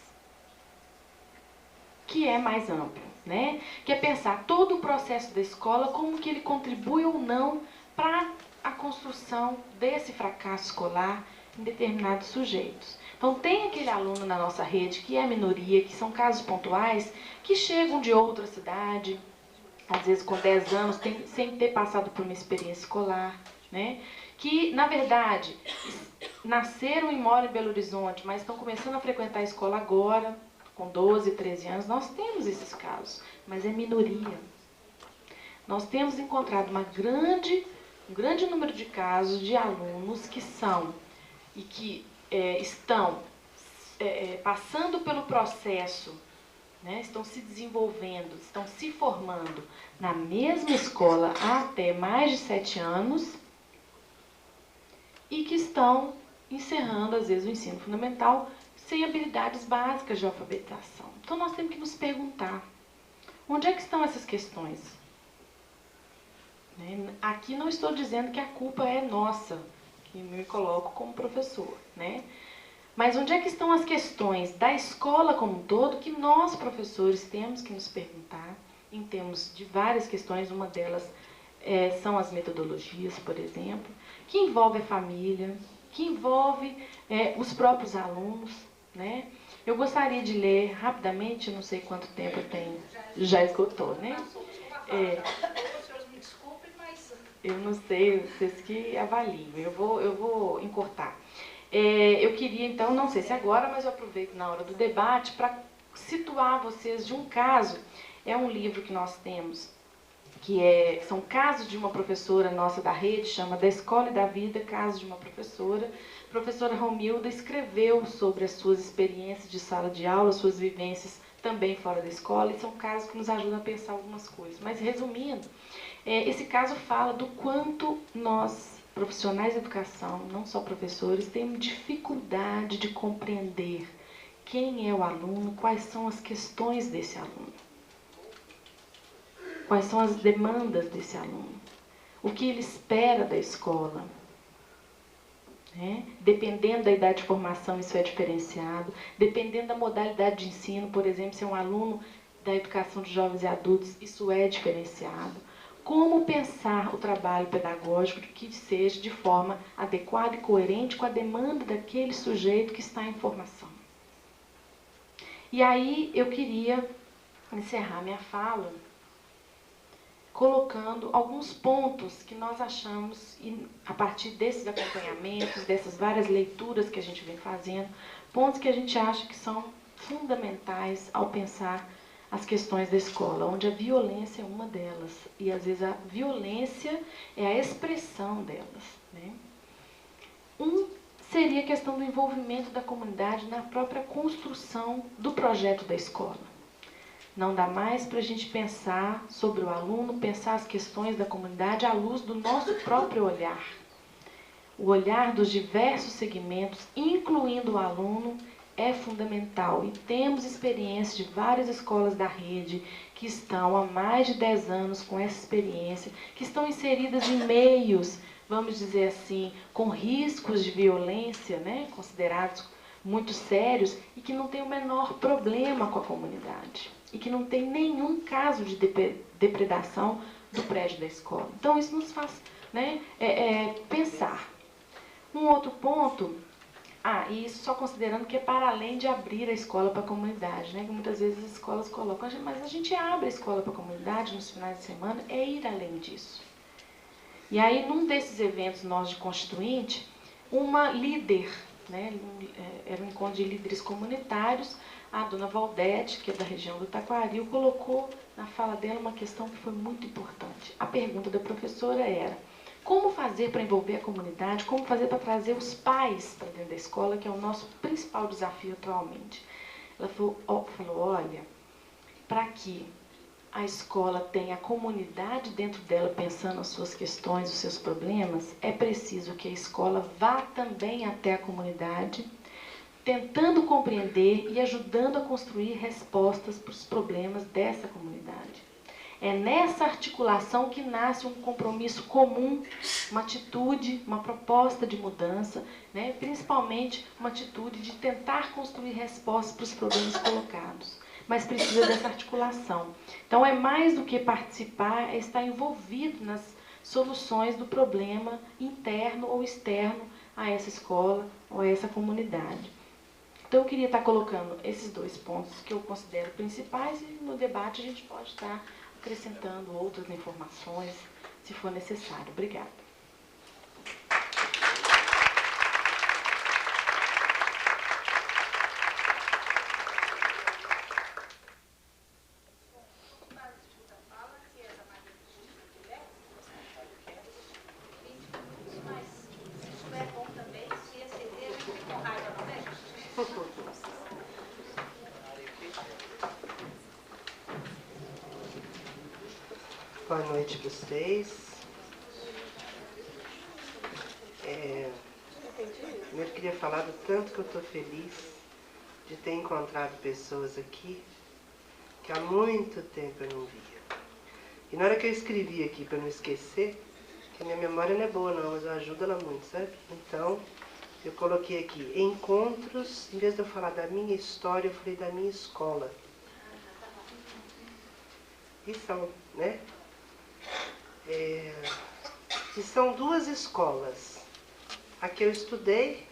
Que é mais amplo, né? Que é pensar todo o processo da escola, como que ele contribui ou não para a construção desse fracasso escolar em determinados sujeitos. Então, tem aquele aluno na nossa rede que é minoria, que são casos pontuais, que chegam de outra cidade, às vezes com 10 anos, sem ter passado por uma experiência escolar, né? Que, na verdade, nasceram e moram em Belo Horizonte, mas estão começando a frequentar a escola agora, com 12, 13 anos. Nós temos esses casos, mas é minoria. Nós temos encontrado um grande número de casos de alunos que são e que estão passando pelo processo, né, estão se desenvolvendo, estão se formando na mesma escola há até mais de 7 anos e que estão encerrando, às vezes, o ensino fundamental sem habilidades básicas de alfabetização. Então, nós temos que nos perguntar: onde é que estão essas questões? Né? Aqui não estou dizendo que a culpa é nossa, que me coloco como professor, né? Mas onde é que estão as questões da escola como um todo que nós, professores, temos que nos perguntar em termos de várias questões? Uma delas são as metodologias, por exemplo, que envolve a família, que envolve os próprios alunos, né? Eu gostaria de ler rapidamente, não sei quanto tempo eu tenho, já esgotou, né? Eu não sei, vocês que avaliem, eu vou encurtar. Eu queria, então, não sei se agora, mas eu aproveito na hora do debate para situar vocês de um caso. É um livro que nós temos, que são casos de uma professora nossa da rede, chama Da Escola e da Vida, Casos de uma Professora. A professora Romilda escreveu sobre as suas experiências de sala de aula, suas vivências também fora da escola, e são casos que nos ajudam a pensar algumas coisas. Mas, resumindo, esse caso fala do quanto nós, profissionais de educação, não só professores, temos dificuldade de compreender quem é o aluno, quais são as questões desse aluno, quais são as demandas desse aluno, o que ele espera da escola. Dependendo da idade de formação, isso é diferenciado. Dependendo da modalidade de ensino, por exemplo, se é um aluno da educação de jovens e adultos, isso é diferenciado. Como pensar o trabalho pedagógico que seja de forma adequada e coerente com a demanda daquele sujeito que está em formação. E aí eu queria encerrar minha fala colocando alguns pontos que nós achamos, a partir desses acompanhamentos, dessas várias leituras que a gente vem fazendo, pontos que a gente acha que são fundamentais ao pensar as questões da escola, onde a violência é uma delas, e às vezes a violência é a expressão delas, né? Seria a questão do envolvimento da comunidade na própria construção do projeto da escola. Não dá mais para a gente pensar sobre o aluno, pensar as questões da comunidade à luz do nosso próprio olhar. O olhar dos diversos segmentos, incluindo o aluno, é fundamental. E temos experiência de várias escolas da rede que estão há mais de 10 anos com essa experiência, que estão inseridas em meios, vamos dizer assim, com riscos de violência, né, considerados muito sérios, e que não tem o menor problema com a comunidade. E que não tem nenhum caso de depredação do prédio da escola. Então, isso nos faz, né, pensar. Um outro ponto, e isso só considerando que é para além de abrir a escola para a comunidade, né, que muitas vezes as escolas colocam, mas a gente abre a escola para a comunidade nos finais de semana, é ir além disso. E aí, num desses eventos nós de Constituinte, uma líder, né, era um encontro de líderes comunitários, a dona Valdete, que é da região do Taquaril, colocou na fala dela uma questão que foi muito importante. A pergunta da professora era: como fazer para envolver a comunidade, como fazer para trazer os pais para dentro da escola, que é o nosso principal desafio atualmente. Ela falou, olha, para que a escola tenha a comunidade dentro dela pensando as suas questões, os seus problemas, é preciso que a escola vá também até a comunidade, tentando compreender e ajudando a construir respostas para os problemas dessa comunidade. É nessa articulação que nasce um compromisso comum, uma atitude, uma proposta de mudança, né? Principalmente uma atitude de tentar construir respostas para os problemas colocados. Mas precisa dessa articulação. Então, é mais do que participar, é estar envolvido nas soluções do problema interno ou externo a essa escola ou a essa comunidade. Então, eu queria estar colocando esses dois pontos que eu considero principais e no debate a gente pode estar acrescentando outras informações, se for necessário. Obrigada. Boa noite a vocês. Primeiro queria falar do tanto que eu estou feliz de ter encontrado pessoas aqui que há muito tempo eu não via. E na hora que eu escrevi aqui, para não esquecer, que a minha memória não é boa não, mas eu ajudo ela muito, sabe? Então, eu coloquei aqui, encontros, em vez de eu falar da minha história, eu falei da minha escola. E são, né? E são duas escolas. A que eu estudei,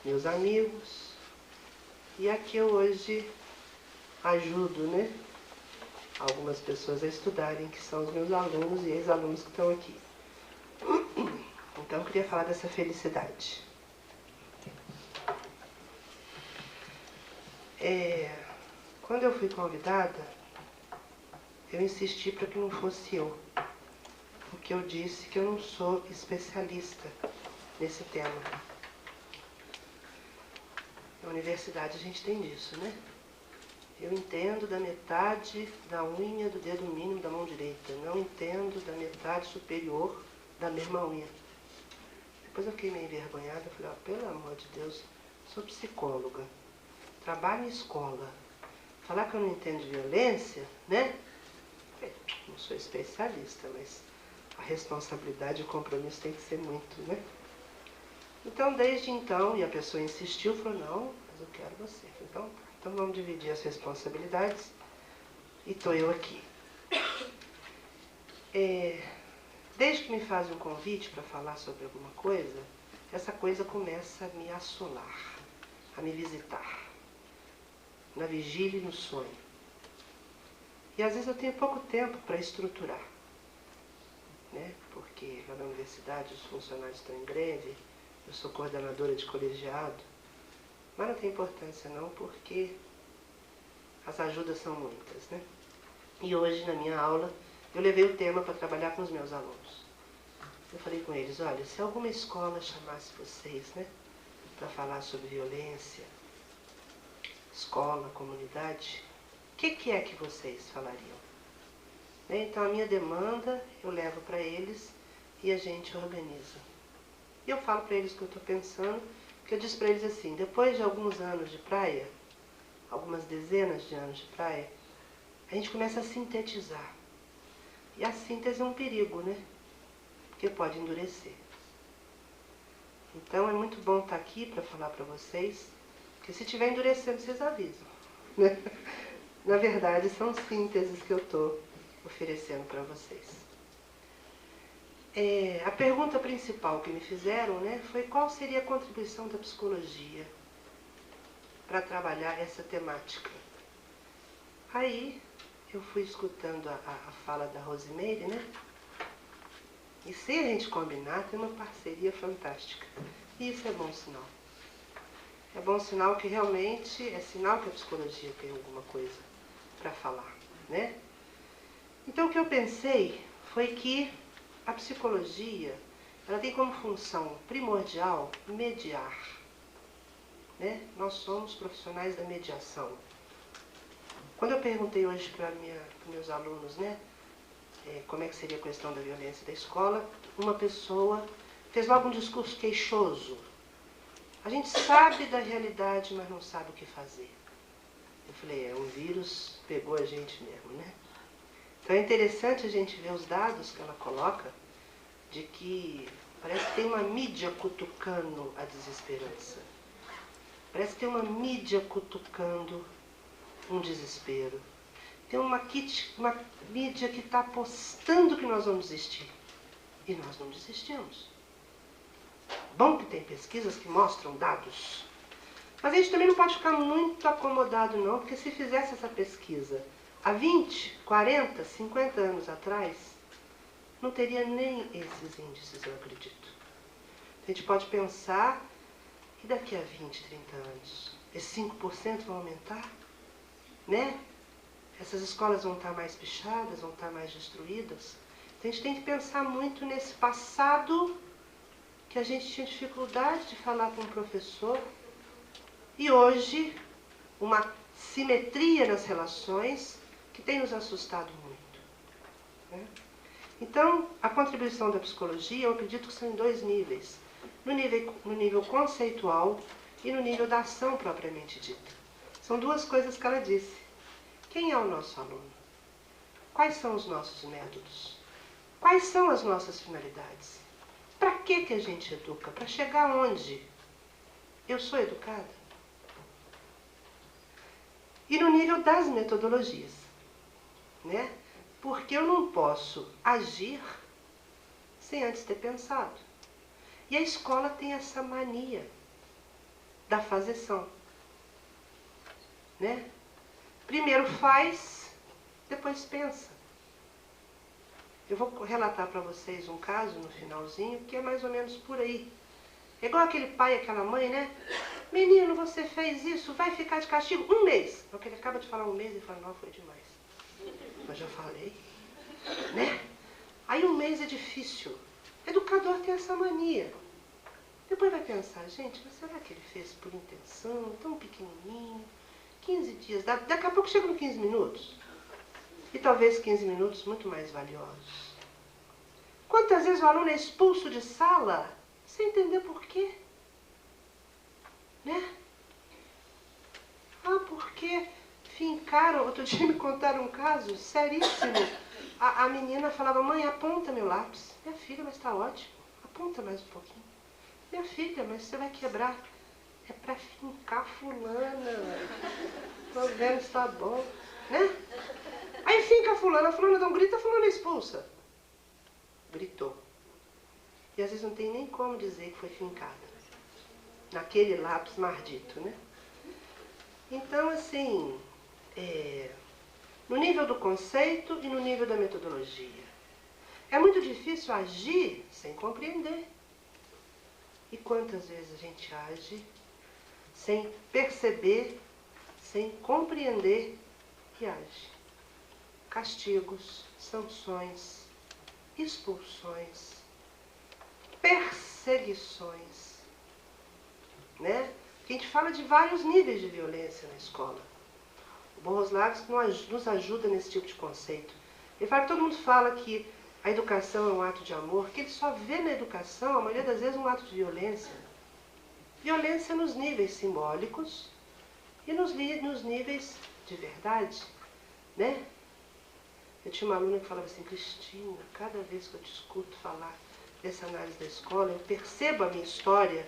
meus amigos, e a que eu hoje ajudo, né? Algumas pessoas a estudarem, que são os meus alunos e ex-alunos que estão aqui. Então eu queria falar dessa felicidade. Quando eu fui convidada, eu insisti para que não fosse eu. Porque eu disse que eu não sou especialista nesse tema. Na universidade a gente tem disso, né? Eu entendo da metade da unha do dedo mínimo da mão direita. Não entendo da metade superior da mesma unha. Depois eu fiquei meio envergonhada. Falei, pelo amor de Deus, sou psicóloga. Trabalho em escola. Falar que eu não entendo de violência, né? Não sou especialista, mas a responsabilidade e o compromisso tem que ser muito, né? Então, desde então, e a pessoa insistiu, falou, não, mas eu quero você. Então vamos dividir as responsabilidades e estou eu aqui. Desde que me fazem um convite para falar sobre alguma coisa, essa coisa começa a me assolar, a me visitar, na vigília e no sonho. E às vezes eu tenho pouco tempo para estruturar, né? Porque lá na universidade os funcionários estão em greve, eu sou coordenadora de colegiado, mas não tem importância não, porque as ajudas são muitas, né? E hoje na minha aula eu levei o tema para trabalhar com os meus alunos. Eu falei com eles, olha, se alguma escola chamasse vocês, né, para falar sobre violência, escola, comunidade, o que é que vocês falariam? Então a minha demanda eu levo para eles e a gente organiza. E eu falo para eles o que eu estou pensando, que eu disse para eles assim, depois de alguns anos de praia, algumas dezenas de anos de praia, a gente começa a sintetizar. E a síntese é um perigo, né? Porque pode endurecer. Então é muito bom estar aqui para falar para vocês, porque se estiver endurecendo, vocês avisam, né? Na verdade, são sínteses que eu estou oferecendo para vocês. A pergunta principal que me fizeram, né, foi qual seria a contribuição da psicologia para trabalhar essa temática. Aí eu fui escutando a fala da Rosimeire, né? E se a gente combinar, tem uma parceria fantástica. E isso é bom sinal. É bom sinal que realmente é sinal que a psicologia tem alguma coisa para falar, né? Então o que eu pensei foi que a psicologia, ela tem como função primordial mediar, né? Nós somos profissionais da mediação. Quando eu perguntei hoje para meus alunos, né, como é que seria a questão da violência da escola, uma pessoa fez logo um discurso queixoso. A gente sabe da realidade, mas não sabe o que fazer. Eu falei, um vírus pegou a gente mesmo, né? Então é interessante a gente ver os dados que ela coloca, de que parece que tem uma mídia cutucando a desesperança. Parece que tem uma mídia cutucando um desespero. Tem uma mídia que está apostando que nós vamos desistir. E nós não desistimos. Bom que tem pesquisas que mostram dados. Mas a gente também não pode ficar muito acomodado não, porque se fizesse essa pesquisa há 20, 40, 50 anos atrás, não teria nem esses índices, eu acredito. A gente pode pensar que daqui a 20, 30 anos, esses 5% vão aumentar, né? Essas escolas vão estar mais pichadas, vão estar mais destruídas. Então a gente tem que pensar muito nesse passado que a gente tinha dificuldade de falar com o professor e hoje uma simetria nas relações que tem nos assustado muito, né? Então, a contribuição da psicologia, eu acredito que são em 2 níveis. No nível conceitual e no nível da ação propriamente dita. São 2 coisas que ela disse. Quem é o nosso aluno? Quais são os nossos métodos? Quais são as nossas finalidades? Para que a gente educa? Para chegar onde? Eu sou educada? E no nível das metodologias, né? Porque eu não posso agir sem antes ter pensado. E a escola tem essa mania da fazeção, né? Primeiro faz, depois pensa. Eu vou relatar para vocês um caso no finalzinho que é mais ou menos por aí. É igual aquele pai e aquela mãe, né? Menino, você fez isso, vai ficar de castigo 1 mês. Porque ele acaba de falar 1 mês e fala, não, foi demais. Eu já falei, né? Aí 1 mês é difícil. Educador tem essa mania. Depois vai pensar, gente, mas será que ele fez por intenção, tão pequenininho? 15 dias, daqui a pouco chega no 15 minutos. E talvez 15 minutos muito mais valiosos. Quantas vezes o aluno é expulso de sala sem entender por quê? Né? Ah, porque fincaram, outro dia me contaram um caso seríssimo. A menina falava, mãe, aponta meu lápis. Minha filha, mas está ótimo. Aponta mais um pouquinho. Minha filha, mas você vai quebrar. É para fincar fulana. Tô vendo se tá bom. Né? Aí finca a fulana dá um grito, a fulana é expulsa. Gritou. E às vezes não tem nem como dizer que foi fincada. Naquele lápis maldito, né? Então, assim, no nível do conceito e no nível da metodologia. É muito difícil agir sem compreender. E quantas vezes a gente age sem perceber, sem compreender e age? Castigos, sanções, expulsões, perseguições, né? A gente fala de vários níveis de violência na escola. O Bohoslavski nos ajuda nesse tipo de conceito. Ele fala que todo mundo fala que a educação é um ato de amor, que ele só vê na educação, a maioria das vezes, um ato de violência. Violência nos níveis simbólicos e nos níveis de verdade, né? Eu tinha uma aluna que falava assim, Cristina, cada vez que eu te escuto falar dessa análise da escola, eu percebo a minha história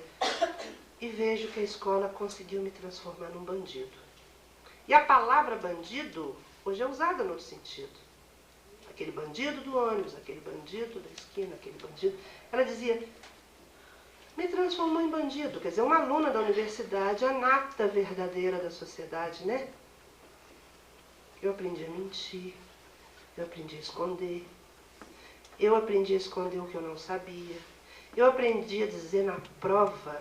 e vejo que a escola conseguiu me transformar num bandido. E a palavra bandido hoje é usada no outro sentido. Aquele bandido do ônibus, aquele bandido da esquina, aquele bandido. Ela dizia, me transformou em bandido. Quer dizer, uma aluna da universidade, a nata verdadeira da sociedade, né? Eu aprendi a mentir, eu aprendi a esconder. Eu aprendi a esconder o que eu não sabia. Eu aprendi a dizer na prova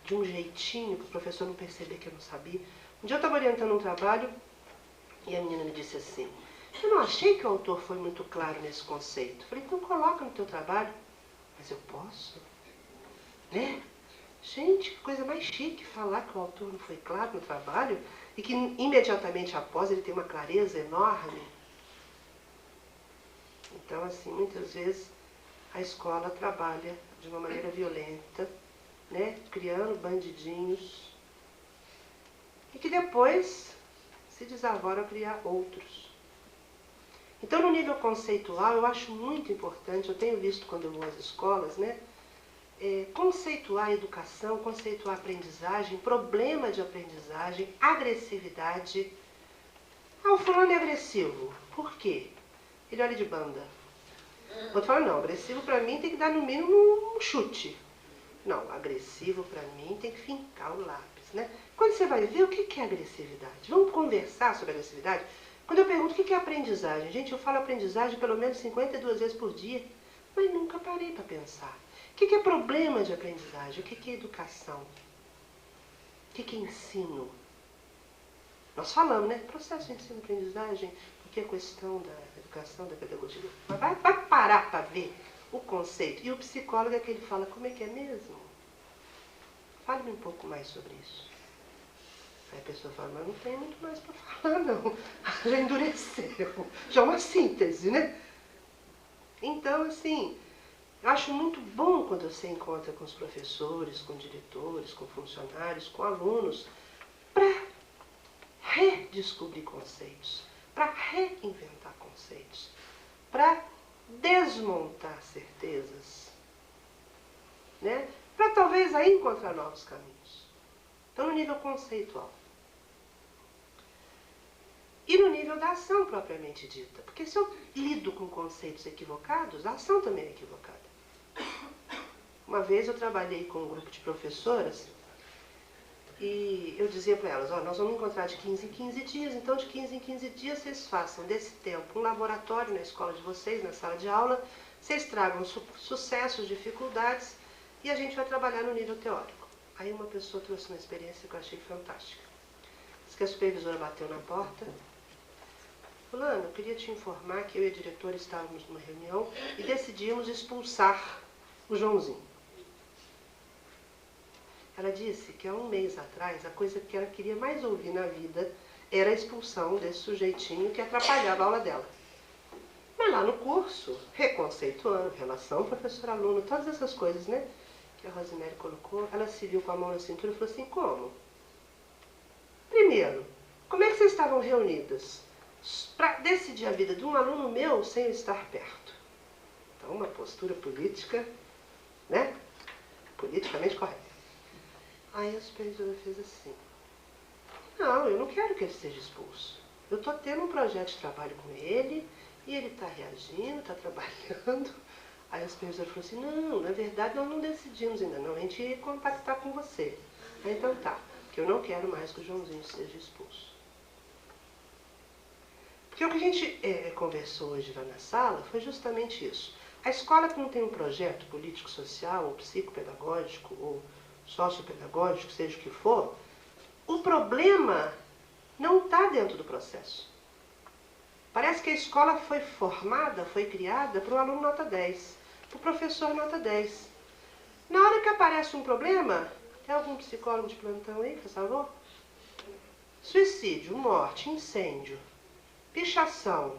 de um jeitinho para o professor não perceber que eu não sabia. Um dia eu estava orientando um trabalho e a menina me disse assim, eu não achei que o autor foi muito claro nesse conceito. Eu falei, então coloca no teu trabalho. Mas eu posso? Né? Gente, que coisa mais chique falar que o autor não foi claro no trabalho e que imediatamente após ele tem uma clareza enorme. Então, assim, muitas vezes a escola trabalha de uma maneira violenta né, criando bandidinhos, e que depois se desavoram a criar outros. Então, no nível conceitual, eu acho muito importante, eu tenho visto quando eu vou às escolas, né, conceituar a educação, conceituar a aprendizagem, problema de aprendizagem, agressividade. Ah, o fulano é agressivo. Por quê? Ele olha de banda. Outro fala, não, agressivo para mim tem que dar no mínimo um chute. Não, agressivo para mim tem que fincar o lápis, né? Quando você vai ver o que é agressividade, vamos conversar sobre agressividade. Quando eu pergunto o que é aprendizagem, gente, eu falo aprendizagem pelo menos 52 vezes por dia, mas nunca parei para pensar. O que é problema de aprendizagem? O que é educação? O que é ensino? Nós falamos, né? Processo de ensino-aprendizagem, porque a questão da educação, da pedagogia. Mas vai parar para ver o conceito. E o psicólogo é que ele fala, como é que é mesmo? Fale-me um pouco mais sobre isso. Aí a pessoa fala, mas não tem muito mais para falar, não. Já endureceu. Já é uma síntese, né? Então, assim, eu acho muito bom quando você encontra com os professores, com diretores, com funcionários, com alunos, para redescobrir conceitos, para reinventar conceitos, para desmontar certezas, né? Para talvez aí encontrar novos caminhos. Então, no nível conceitual. E no nível da ação propriamente dita. Porque se eu lido com conceitos equivocados, a ação também é equivocada. Uma vez eu trabalhei com um grupo de professoras e eu dizia para elas, ó, nós vamos encontrar de 15 em 15 dias, então de 15 em 15 dias vocês façam desse tempo um laboratório na escola de vocês, na sala de aula, vocês tragam sucessos, dificuldades e a gente vai trabalhar no nível teórico. Aí uma pessoa trouxe uma experiência que eu achei fantástica. Diz que a supervisora bateu na porta. Fulano, eu queria te informar que eu e a diretora estávamos numa reunião e decidimos expulsar o Joãozinho. Ela disse que há um mês atrás, a coisa que ela queria mais ouvir na vida era a expulsão desse sujeitinho que atrapalhava a aula dela. Mas lá no curso, reconceituando, relação professor-aluno, todas essas coisas, né, que a Rosemary colocou, ela se viu com a mão na cintura e falou assim, como? Primeiro, como é que vocês estavam reunidas para decidir a vida de um aluno meu sem eu estar perto? Então, uma postura política, né, politicamente correta. Aí a supervisora fez assim, não, eu não quero que ele seja expulso. Eu estou tendo um projeto de trabalho com ele, e ele está reagindo, está trabalhando. Aí a supervisora falou assim, não, na verdade nós não decidimos ainda não, a gente ia compactar com você. Aí, então tá, que eu não quero mais que o Joãozinho seja expulso. Porque o que a gente conversou hoje lá na sala foi justamente isso. A escola que não tem um projeto político-social, ou psicopedagógico, ou sociopedagógico, seja o que for, o problema não está dentro do processo. Parece que a escola foi formada, foi criada para o aluno nota 10, para o professor nota 10. Na hora que aparece um problema, tem algum psicólogo de plantão aí, por favor? Suicídio, morte, incêndio, pichação,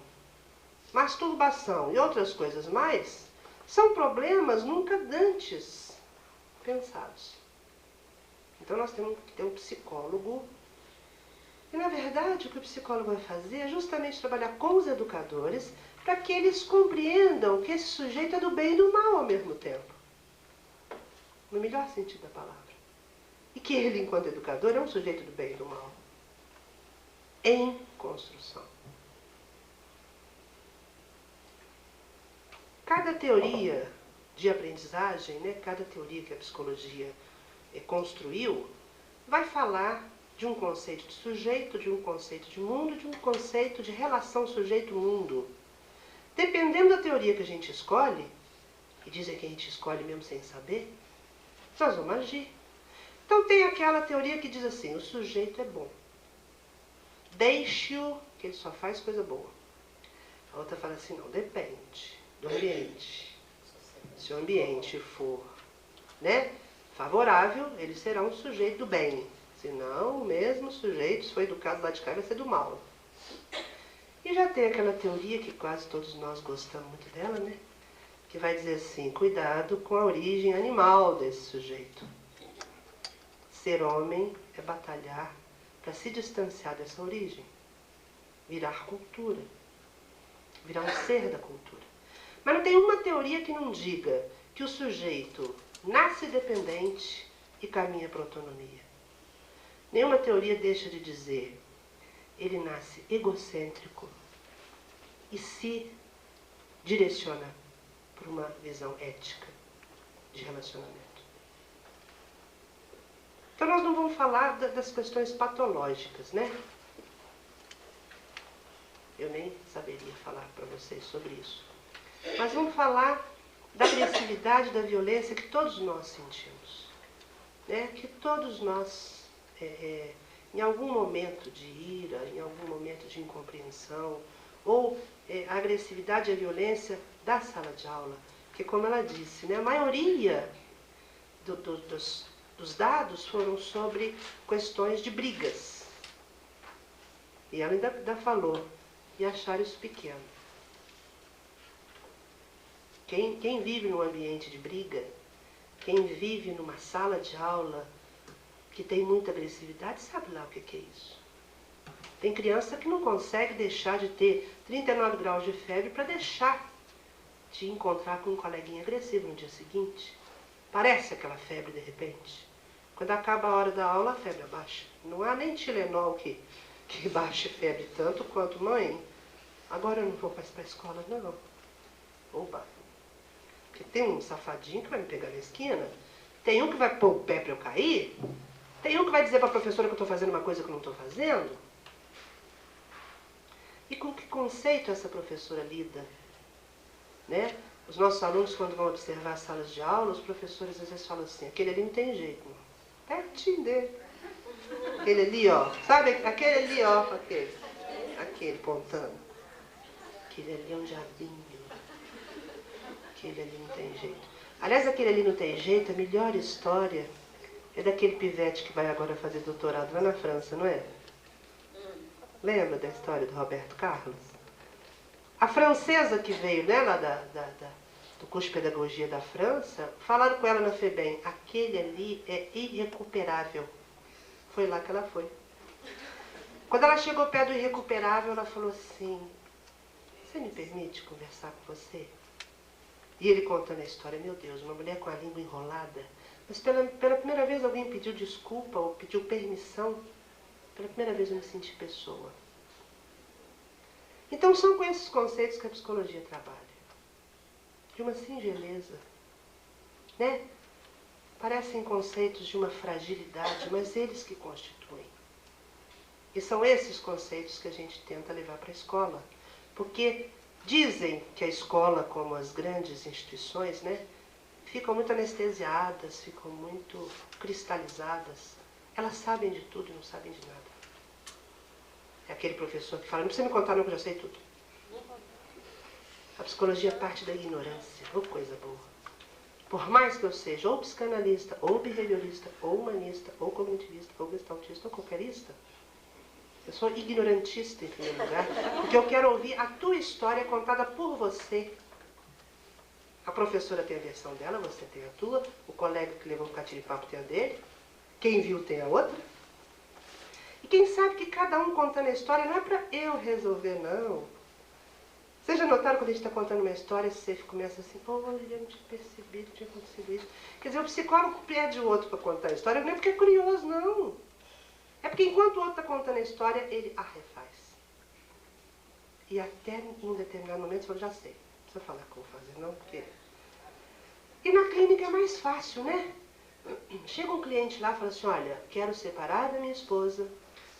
masturbação e outras coisas mais, são problemas nunca antes pensados. Então nós temos que ter um psicólogo. E na verdade o que o psicólogo vai fazer é justamente trabalhar com os educadores para que eles compreendam que esse sujeito é do bem e do mal ao mesmo tempo. No melhor sentido da palavra. E que ele, enquanto educador, é um sujeito do bem e do mal. Em construção. Cada teoria de aprendizagem, né, cada teoria que a psicologia construiu, vai falar de um conceito de sujeito, de um conceito de mundo, de um conceito de relação sujeito-mundo. Dependendo da teoria que a gente escolhe, e dizem que a gente escolhe mesmo sem saber, nós vamos agir. Então tem aquela teoria que diz assim, o sujeito é bom. Deixe-o, que ele só faz coisa boa. A outra fala assim, não, depende do ambiente. Se o ambiente for, né, favorável, ele será um sujeito do bem. Senão, o mesmo sujeito, se for educado lá de cá, vai ser do mal. E já tem aquela teoria, que quase todos nós gostamos muito dela, né? Que vai dizer assim, cuidado com a origem animal desse sujeito. Ser homem é batalhar para se distanciar dessa origem, virar cultura, virar um ser da cultura. Mas não tem uma teoria que não diga que o sujeito nasce dependente e caminha para a autonomia. Nenhuma teoria deixa de dizer ele nasce egocêntrico e se direciona por uma visão ética de relacionamento. Então nós não vamos falar das questões patológicas, né? Eu nem saberia falar para vocês sobre isso. Mas vamos falar da agressividade, da violência que todos nós sentimos. Né? Que todos nós, em algum momento de ira, em algum momento de incompreensão, ou a agressividade e a violência da sala de aula, que como ela disse, né, a maioria dos dados foram sobre questões de brigas. E ela ainda falou, e achar isso pequeno. Quem vive num ambiente de briga, quem vive numa sala de aula que tem muita agressividade, sabe lá o que é isso. Tem criança que não consegue deixar de ter 39 graus de febre para deixar de encontrar com um coleguinha agressivo no dia seguinte. Parece aquela febre de repente. Quando acaba a hora da aula, a febre abaixa. Não há nem Tilenol que baixe febre tanto quanto mãe. Agora eu não vou mais para a escola, não. Oba! Porque tem um safadinho que vai me pegar na esquina. Tem um que vai pôr o pé para eu cair. Tem um que vai dizer para a professora que eu estou fazendo uma coisa que eu não estou fazendo. E com que conceito essa professora lida? Né? Os nossos alunos, quando vão observar as salas de aula, os professores às vezes falam assim, aquele ali não tem jeito, não. Pertinho dele. Aquele ali, ó. Sabe? Aquele ali, ó. Aquele pontando. Aquele ali é um diabinho. Aquele ali não tem jeito. Aliás, aquele ali não tem jeito, a melhor história é daquele pivete que vai agora fazer doutorado lá na França, não é? Lembra da história do Roberto Carlos? A francesa que veio, né, lá do curso de pedagogia da França, falaram com ela na FEBEM, aquele ali é irrecuperável. Foi lá que ela foi. Quando ela chegou perto do irrecuperável, ela falou assim, você me permite conversar com você? E ele contando a história, meu Deus, uma mulher com a língua enrolada, mas pela primeira vez alguém pediu desculpa ou pediu permissão, pela primeira vez eu me senti pessoa. Então são com esses conceitos que a psicologia trabalha. De uma singeleza, né? Parecem conceitos de uma fragilidade, mas eles que constituem. E são esses conceitos que a gente tenta levar para a escola. Porque dizem que a escola, como as grandes instituições, né, ficam muito anestesiadas, ficam muito cristalizadas. Elas sabem de tudo e não sabem de nada. É aquele professor que fala, não precisa me contar não, que eu já sei tudo. A psicologia parte da ignorância, ou coisa boa. Por mais que eu seja ou psicanalista, ou behaviorista, ou humanista, ou cognitivista, ou gestaltista, ou qualquerista, eu sou ignorantista em primeiro lugar, porque eu quero ouvir a tua história contada por você. A professora tem a versão dela, você tem a tua, o colega que levou o catiripapo tem a dele, quem viu tem a outra. E quem sabe que cada um contando a história não é para eu resolver, não. Vocês já notaram quando a gente está contando uma história, você começa assim, olha, eu não tinha percebido que tinha acontecido isso. Quer dizer, o psicólogo pede o outro para contar a história, não é porque é curioso, não. É porque enquanto o outro está contando a história, ele a refaz. E até em um determinado momento você fala, já sei, não precisa falar como fazer, não, porque... E na clínica é mais fácil, né? Chega um cliente lá e fala assim, olha, quero separar da minha esposa,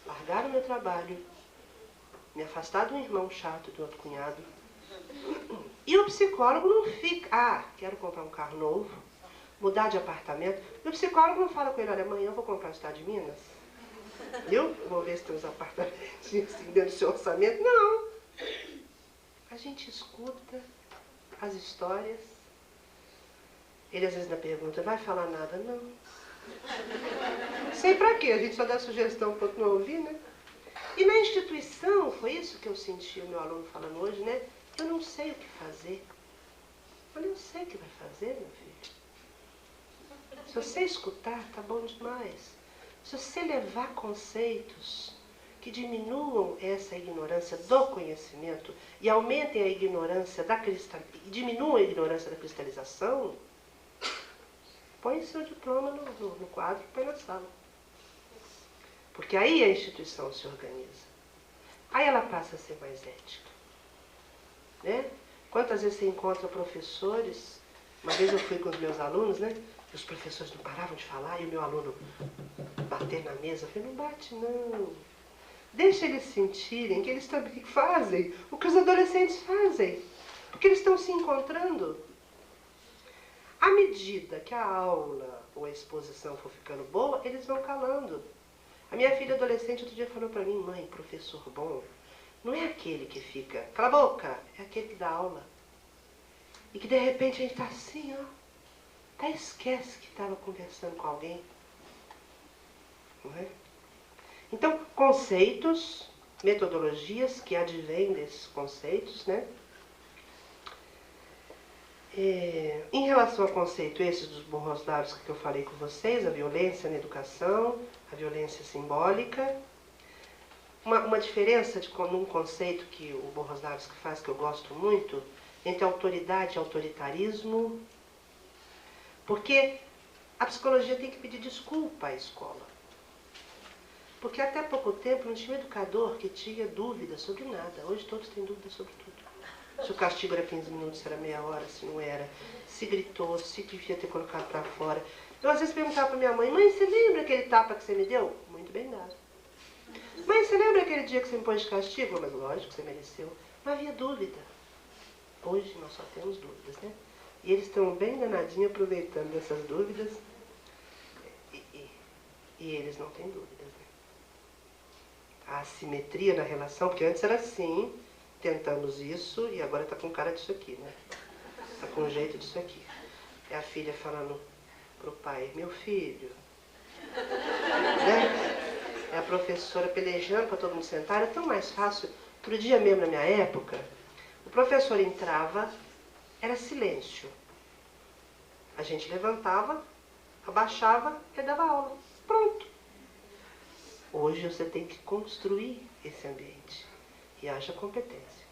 largar o meu trabalho, me afastar de um irmão chato, do outro cunhado. E o psicólogo não fica, quero comprar um carro novo, mudar de apartamento. E o psicólogo não fala com ele, olha, amanhã eu vou comprar no estado de Minas. Viu? Vou ver se tem uns apartamentos assim, dentro do seu orçamento. Não. A gente escuta as histórias. Ele às vezes ainda pergunta, vai falar nada? Não. Sei pra quê, a gente só dá sugestão para não ouvir, né? E na instituição, foi isso que eu senti o meu aluno falando hoje, né? Eu não sei o que fazer. Olha, eu sei o que vai fazer, meu filho. Se você escutar, tá bom demais. Se você levar conceitos que diminuam essa ignorância do conhecimento e aumentem a ignorância diminuam a ignorância da cristalização, põe seu diploma no quadro e põe na sala. Porque aí a instituição se organiza. Aí ela passa a ser mais ética. Né? Quantas vezes você encontra professores? Uma vez eu fui com os meus alunos, né? Os professores não paravam de falar e o meu aluno bater na mesa. Eu falei, não bate não. Deixa eles sentirem que eles também fazem o que os adolescentes fazem. Porque eles estão se encontrando. À medida que a aula ou a exposição for ficando boa, eles vão calando. A minha filha adolescente outro dia falou para mim, mãe, professor bom, não é aquele que fica, cala a boca, é aquele que dá aula. E que de repente a gente está assim, ó, até esquece que estava conversando com alguém. Não é? Então, conceitos, metodologias que advêm desses conceitos, né? Em relação ao conceito esse dos Boroslavski que eu falei com vocês, a violência na educação, a violência simbólica, uma diferença num conceito que o Boroslavski faz, que eu gosto muito, entre autoridade e autoritarismo, porque a psicologia tem que pedir desculpa à escola. Porque até pouco tempo não tinha um educador que tinha dúvida sobre nada. Hoje todos têm dúvida sobre tudo. Se o castigo era 15 minutos, se era meia hora, se não era. Se gritou, se devia ter colocado para fora. Eu às vezes perguntava para minha mãe, mãe, você lembra aquele tapa que você me deu? Muito bem dado. Mãe, você lembra aquele dia que você me pôs de castigo? Mas lógico, você mereceu. Não havia dúvida. Hoje nós só temos dúvidas, né? E eles estão bem danadinhos aproveitando dessas dúvidas. E eles não têm dúvidas, né? A assimetria na relação, porque antes era assim, tentamos isso, e agora está com cara disso aqui, né? Está com jeito disso aqui. É a filha falando pro pai, meu filho. Né? É a professora pelejando para todo mundo sentar, era tão mais fácil. Outro dia mesmo, na minha época, o professor entrava, era silêncio. A gente levantava, abaixava e dava aula. Pronto. Hoje você tem que construir esse ambiente. E haja competência.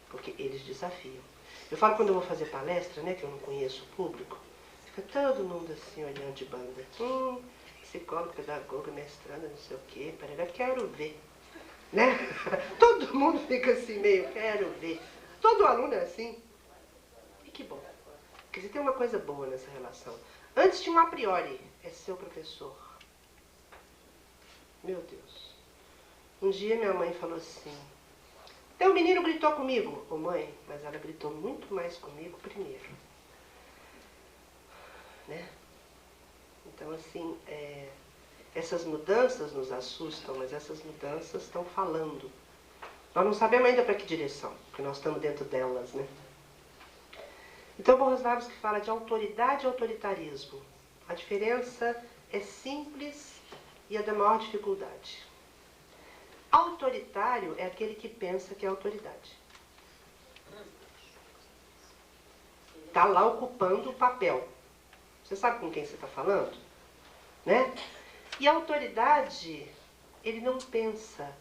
Porque eles desafiam. Eu falo quando eu vou fazer palestra, né, que eu não conheço o público, fica todo mundo assim olhando de banda. Psicóloga, pedagoga, mestranda, não sei o quê, eu quero ver. Né? Todo mundo fica assim meio, quero ver. Todo aluno é assim. E que bom. Quer dizer, tem uma coisa boa nessa relação. Antes tinha um a priori, é seu professor. Meu Deus. Um dia minha mãe falou assim, teu menino gritou comigo. Ô mãe, mas ela gritou muito mais comigo primeiro. Né? Então assim, essas mudanças nos assustam, mas essas mudanças estão falando. Nós não sabemos ainda para que direção, porque nós estamos dentro delas, né? Então, Boroslavski fala de autoridade e autoritarismo. A diferença é simples e é da maior dificuldade. Autoritário é aquele que pensa que é autoridade. Está lá ocupando o papel. Você sabe com quem você está falando? Né? E a autoridade, ele não pensa.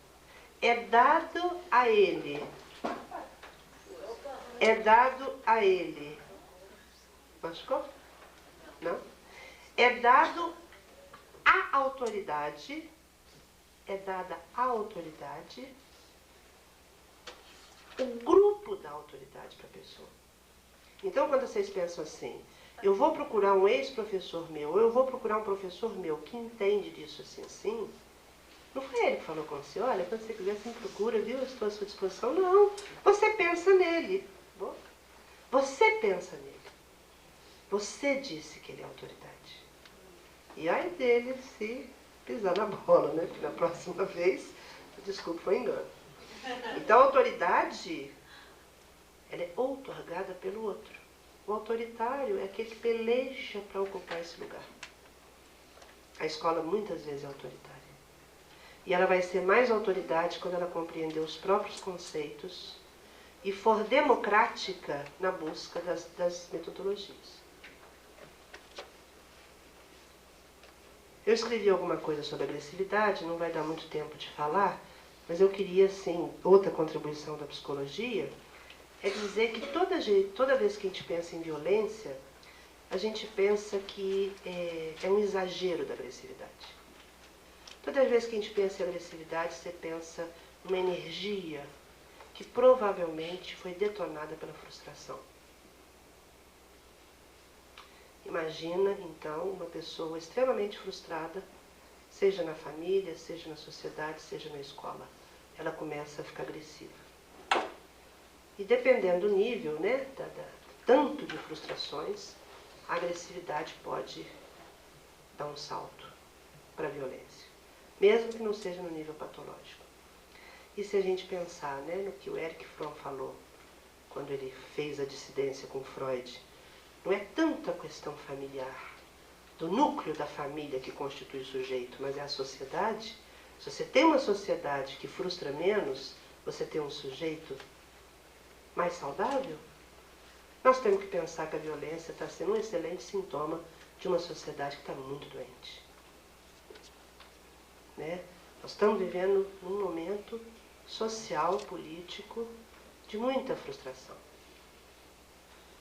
É dado a ele. É dado a ele. Machucou? Não? É dado à autoridade. É dada à autoridade o grupo da autoridade para a pessoa. Então, quando vocês pensam assim, eu vou procurar um ex-professor meu, ou eu vou procurar um professor meu que entende disso assim, assim, não foi ele que falou com você, olha, quando você quiser, você me procura, viu? Eu estou à sua disposição. Não, você pensa nele. Você pensa nele. Você disse que ele é autoridade. E aí dele se pisar na bola, né? Porque na próxima vez, desculpa, foi engano. Então a autoridade, ela é outorgada pelo outro. O autoritário é aquele que peleja para ocupar esse lugar. A escola muitas vezes é autoritária. E ela vai ser mais autoridade quando ela compreender os próprios conceitos e for democrática na busca das metodologias. Eu escrevi alguma coisa sobre agressividade, não vai dar muito tempo de falar, mas eu queria, assim, outra contribuição da psicologia, é dizer que toda vez que a gente pensa em violência, a gente pensa que é um exagero da agressividade. Toda vez que a gente pensa em agressividade, você pensa numa energia que provavelmente foi detonada pela frustração. Imagina, então, uma pessoa extremamente frustrada, seja na família, seja na sociedade, seja na escola. Ela começa a ficar agressiva. E dependendo do nível, né, tanto de frustrações, a agressividade pode dar um salto para a violência, mesmo que não seja no nível patológico. E se a gente pensar, né, no que o Erich Fromm falou, quando ele fez a dissidência com Freud, não é tanto a questão familiar, do núcleo da família que constitui o sujeito, mas é a sociedade. Se você tem uma sociedade que frustra menos, você tem um sujeito mais saudável? Nós temos que pensar que a violência está sendo um excelente sintoma de uma sociedade que está muito doente. Né? Nós estamos vivendo um momento social, político, de muita frustração.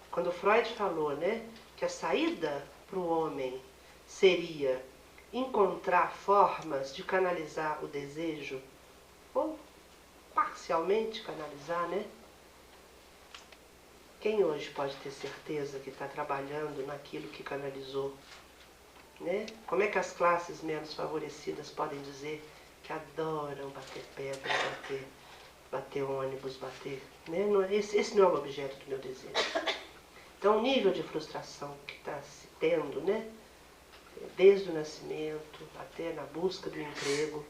Quando Freud falou, né, que a saída para o homem seria encontrar formas de canalizar o desejo, ou parcialmente canalizar, né? Quem hoje pode ter certeza que está trabalhando naquilo que canalizou? Né? Como é que as classes menos favorecidas podem dizer que adoram bater pedra, bater ônibus, bater... Né? Esse não é o objeto do meu desejo. Então, o nível de frustração que está se tendo, né, desde o nascimento até na busca do emprego,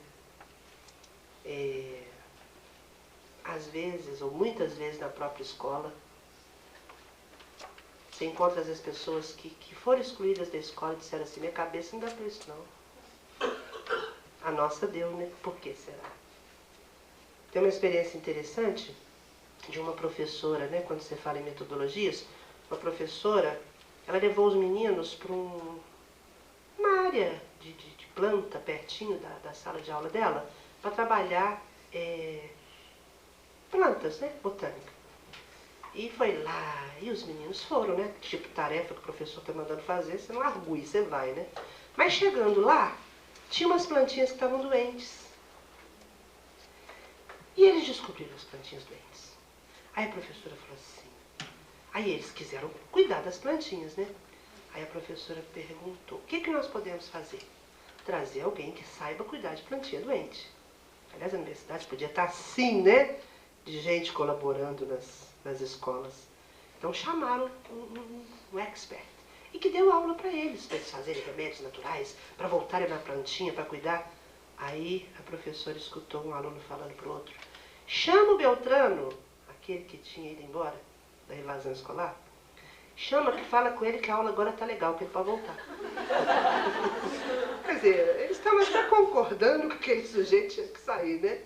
às vezes, ou muitas vezes na própria escola, você encontra às vezes pessoas que foram excluídas da escola e disseram assim, minha cabeça não dá para isso não. A nossa deu, né? Por que será? Tem uma experiência interessante de uma professora, né, quando você fala em metodologias, uma professora, ela levou os meninos para uma área de planta pertinho da sala de aula dela, para trabalhar plantas, né, botânica. E foi lá, e os meninos foram, né, tipo tarefa que o professor está mandando fazer, você não argui, você vai, né. Mas chegando lá, tinha umas plantinhas que estavam doentes. E eles descobriram as plantinhas doentes. Aí a professora falou assim, aí eles quiseram cuidar das plantinhas, né? Aí a professora perguntou, o que nós podemos fazer? Trazer alguém que saiba cuidar de plantinha doente. Aliás, a universidade podia estar assim, né? De gente colaborando nas escolas. Então chamaram um expert e que deu aula para eles fazerem remédios naturais, para voltarem na plantinha, para cuidar. Aí a professora escutou um aluno falando para o outro, chama o Beltrano, aquele que tinha ido embora da evasão escolar, chama que fala com ele que a aula agora está legal, que ele pode voltar. Quer dizer, eles estavam até concordando com aquele sujeito tinha que sair, né?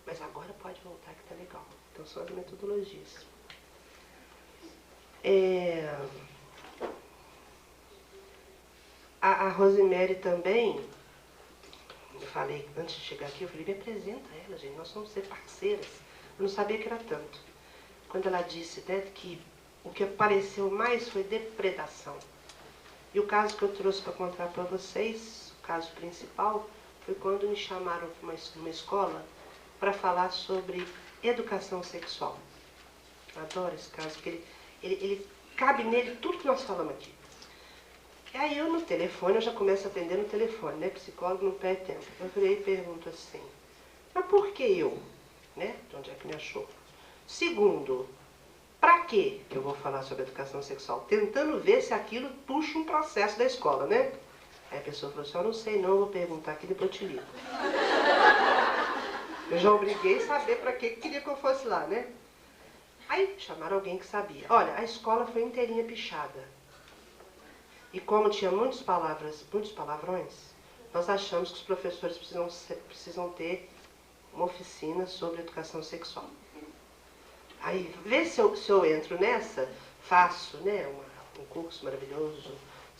Mas agora pode voltar que está legal. Então são as metodologias. A Rosemary também, eu falei, antes de chegar aqui, eu falei, me apresenta ela, gente, nós vamos ser parceiras. Eu não sabia que era tanto. Quando ela disse, né, que o que apareceu mais foi depredação. E o caso que eu trouxe para contar para vocês, o caso principal, foi quando me chamaram para uma escola para falar sobre educação sexual. Eu adoro esse caso, porque ele cabe nele tudo que nós falamos aqui. E aí eu no telefone, eu já começo a atender no telefone, né? Psicólogo não perde tempo. Eu virei e pergunto assim, mas por que eu? Né? De onde é que me achou? Segundo, para que eu vou falar sobre educação sexual? Tentando ver se aquilo puxa um processo da escola, né? Aí a pessoa falou assim, eu não sei não, eu vou perguntar aqui, depois eu te ligo. Eu já obriguei a saber para que queria que eu fosse lá, né? Aí chamaram alguém que sabia. Olha, a escola foi inteirinha pichada. E como tinha muitos palavrões, nós achamos que os professores precisam ter uma oficina sobre educação sexual. Aí, vê se eu entro nessa, faço, né, um curso maravilhoso,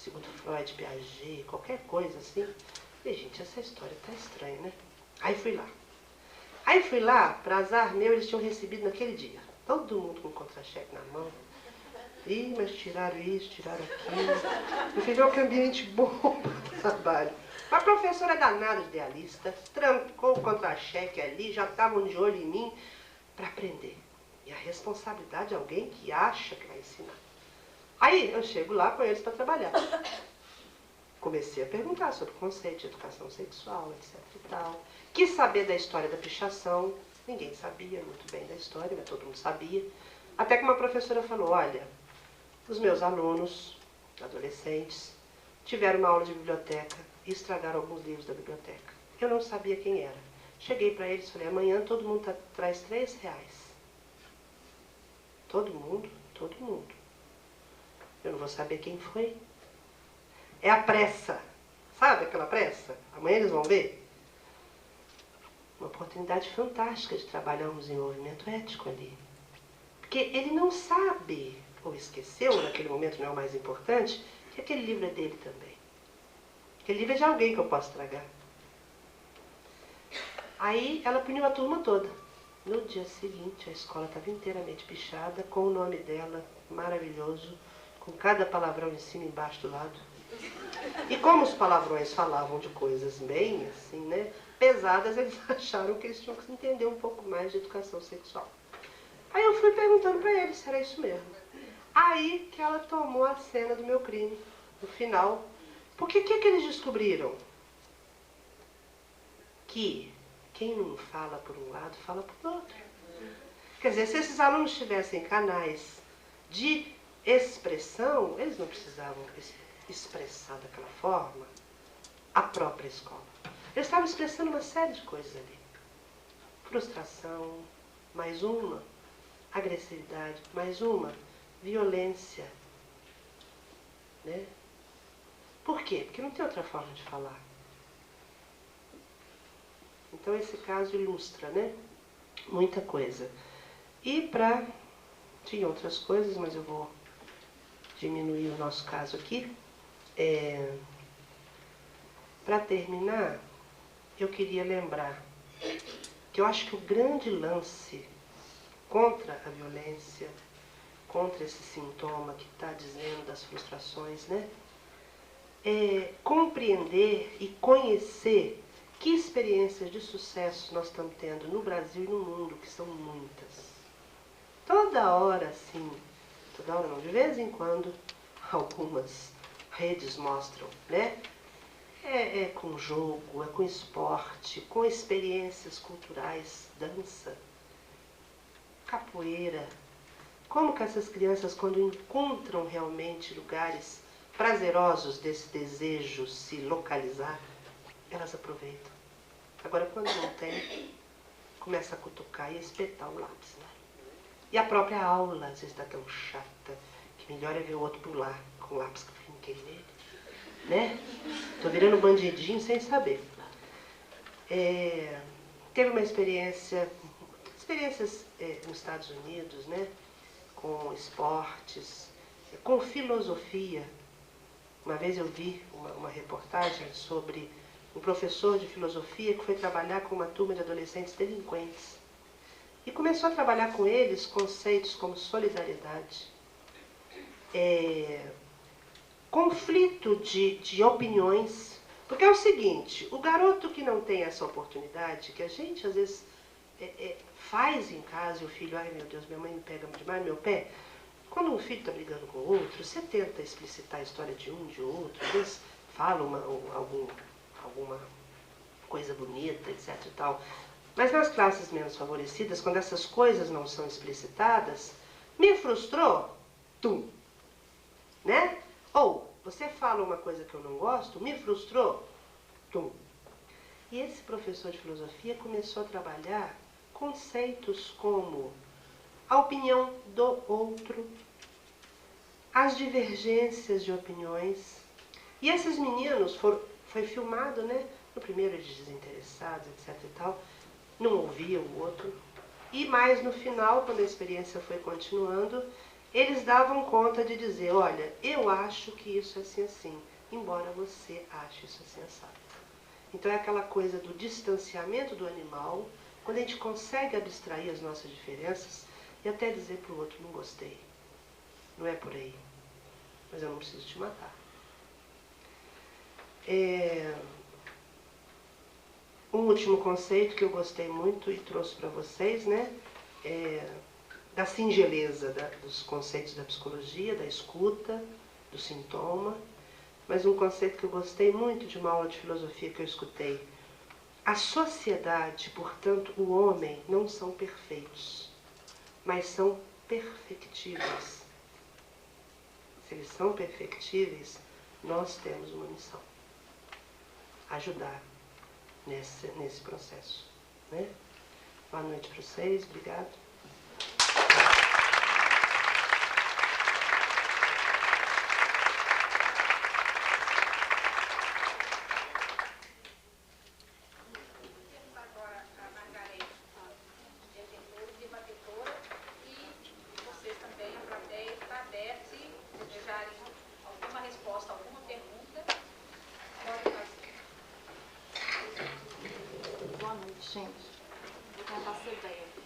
segundo Freud, Piaget, qualquer coisa assim. Falei, gente, essa história tá estranha, né? Aí fui lá. Para azar meu, eles tinham recebido naquele dia. Todo mundo com contra-cheque na mão. Ih, mas tiraram isso, tiraram aquilo. Eu falei, olha que ambiente bom para trabalho. A professora danada, idealista, trancou o contra-cheque ali, já estavam de olho em mim para aprender. E a responsabilidade de alguém que acha que vai ensinar. Aí eu chego lá com eles para trabalhar. Comecei a perguntar sobre o conceito de educação sexual, etc e tal. Quis saber da história da pichação. Ninguém sabia muito bem da história, mas todo mundo sabia. Até que uma professora falou, olha, os meus alunos, adolescentes, tiveram uma aula de biblioteca e estragaram alguns livros da biblioteca. Eu não sabia quem era. Cheguei para eles e falei, amanhã todo mundo traz R$3. Todo mundo, todo mundo. Eu não vou saber quem foi. É a pressa. Sabe aquela pressa? Amanhã eles vão ver. Uma oportunidade fantástica de trabalhar um desenvolvimento ético ali. Porque ele não sabe, ou esqueceu, naquele momento não é o mais importante, que aquele livro é dele também. Aquele livro é de alguém que eu posso estragar. Aí ela puniu a turma toda. No dia seguinte, a escola estava inteiramente pichada, com o nome dela, maravilhoso, com cada palavrão em cima e embaixo do lado. E como os palavrões falavam de coisas bem, assim, né, pesadas, eles acharam que eles tinham que entender um pouco mais de educação sexual. Aí eu fui perguntando para eles se era isso mesmo. Aí que ela tomou a cena do meu crime, no final. Porque o que eles descobriram? Que quem não fala por um lado, fala por outro. Quer dizer, se esses alunos tivessem canais de expressão, eles não precisavam expressar daquela forma a própria escola. Eles estavam expressando uma série de coisas ali. Frustração, mais uma. Agressividade, mais uma. Violência. Né? Por quê? Porque não tem outra forma de falar. Então esse caso ilustra, né? Muita coisa. E tinha outras coisas, mas eu vou diminuir o nosso caso aqui. Para terminar, eu queria lembrar que eu acho que o grande lance contra a violência, contra esse sintoma que está dizendo das frustrações, né? É compreender e conhecer que experiências de sucesso nós estamos tendo no Brasil e no mundo, que são muitas. Toda hora, sim, toda hora não, de vez em quando, algumas redes mostram, né? É com jogo, é com esporte, com experiências culturais, dança, capoeira. Como que essas crianças, quando encontram realmente lugares prazerosos desse desejo se localizar, elas aproveitam. Agora, quando não tem, começa a cutucar e a espetar o lápis, né? E a própria aula, às vezes, está tão chata, que melhor é ver o outro pular com o lápis que eu finquei nele, né? Tô virando bandidinho sem saber. Teve uma experiências nos Estados Unidos, né? Com esportes, com filosofia. Uma vez eu vi uma reportagem sobre um professor de filosofia que foi trabalhar com uma turma de adolescentes delinquentes. E começou a trabalhar com eles conceitos como solidariedade, conflito de opiniões. Porque é o seguinte, o garoto que não tem essa oportunidade, que a gente às vezes faz em casa, e o filho, ai meu Deus, minha mãe me pega demais no meu pé. Quando um filho está brigando com o outro, você tenta explicitar a história de um, de outro, às vezes fala alguma coisa bonita, etc e tal. Mas nas classes menos favorecidas, quando essas coisas não são explicitadas, me frustrou, tum, né? Ou, você fala uma coisa que eu não gosto, me frustrou, tum. E esse professor de filosofia começou a trabalhar conceitos como a opinião do outro, as divergências de opiniões. E esses meninos foi filmado, né? No primeiro eles desinteressados, etc e tal, não ouviam o outro. E mais no final, quando a experiência foi continuando, eles davam conta de dizer, olha, eu acho que isso é assim, assim, embora você ache isso assim, assado. Então é aquela coisa do distanciamento do animal, quando a gente consegue abstrair as nossas diferenças e até dizer para o outro, não gostei, não é por aí, mas eu não preciso te matar. Um último conceito que eu gostei muito e trouxe para vocês, né, da singeleza dos conceitos da psicologia, da escuta, do sintoma, mas um conceito que eu gostei muito de uma aula de filosofia que eu escutei. A sociedade, portanto, o homem, não são perfeitos, mas são perfectíveis. Se eles são perfectíveis, nós temos uma missão. Ajudar nesse processo. Né? Boa noite para vocês, obrigado. Gente, vou tentar ser breve.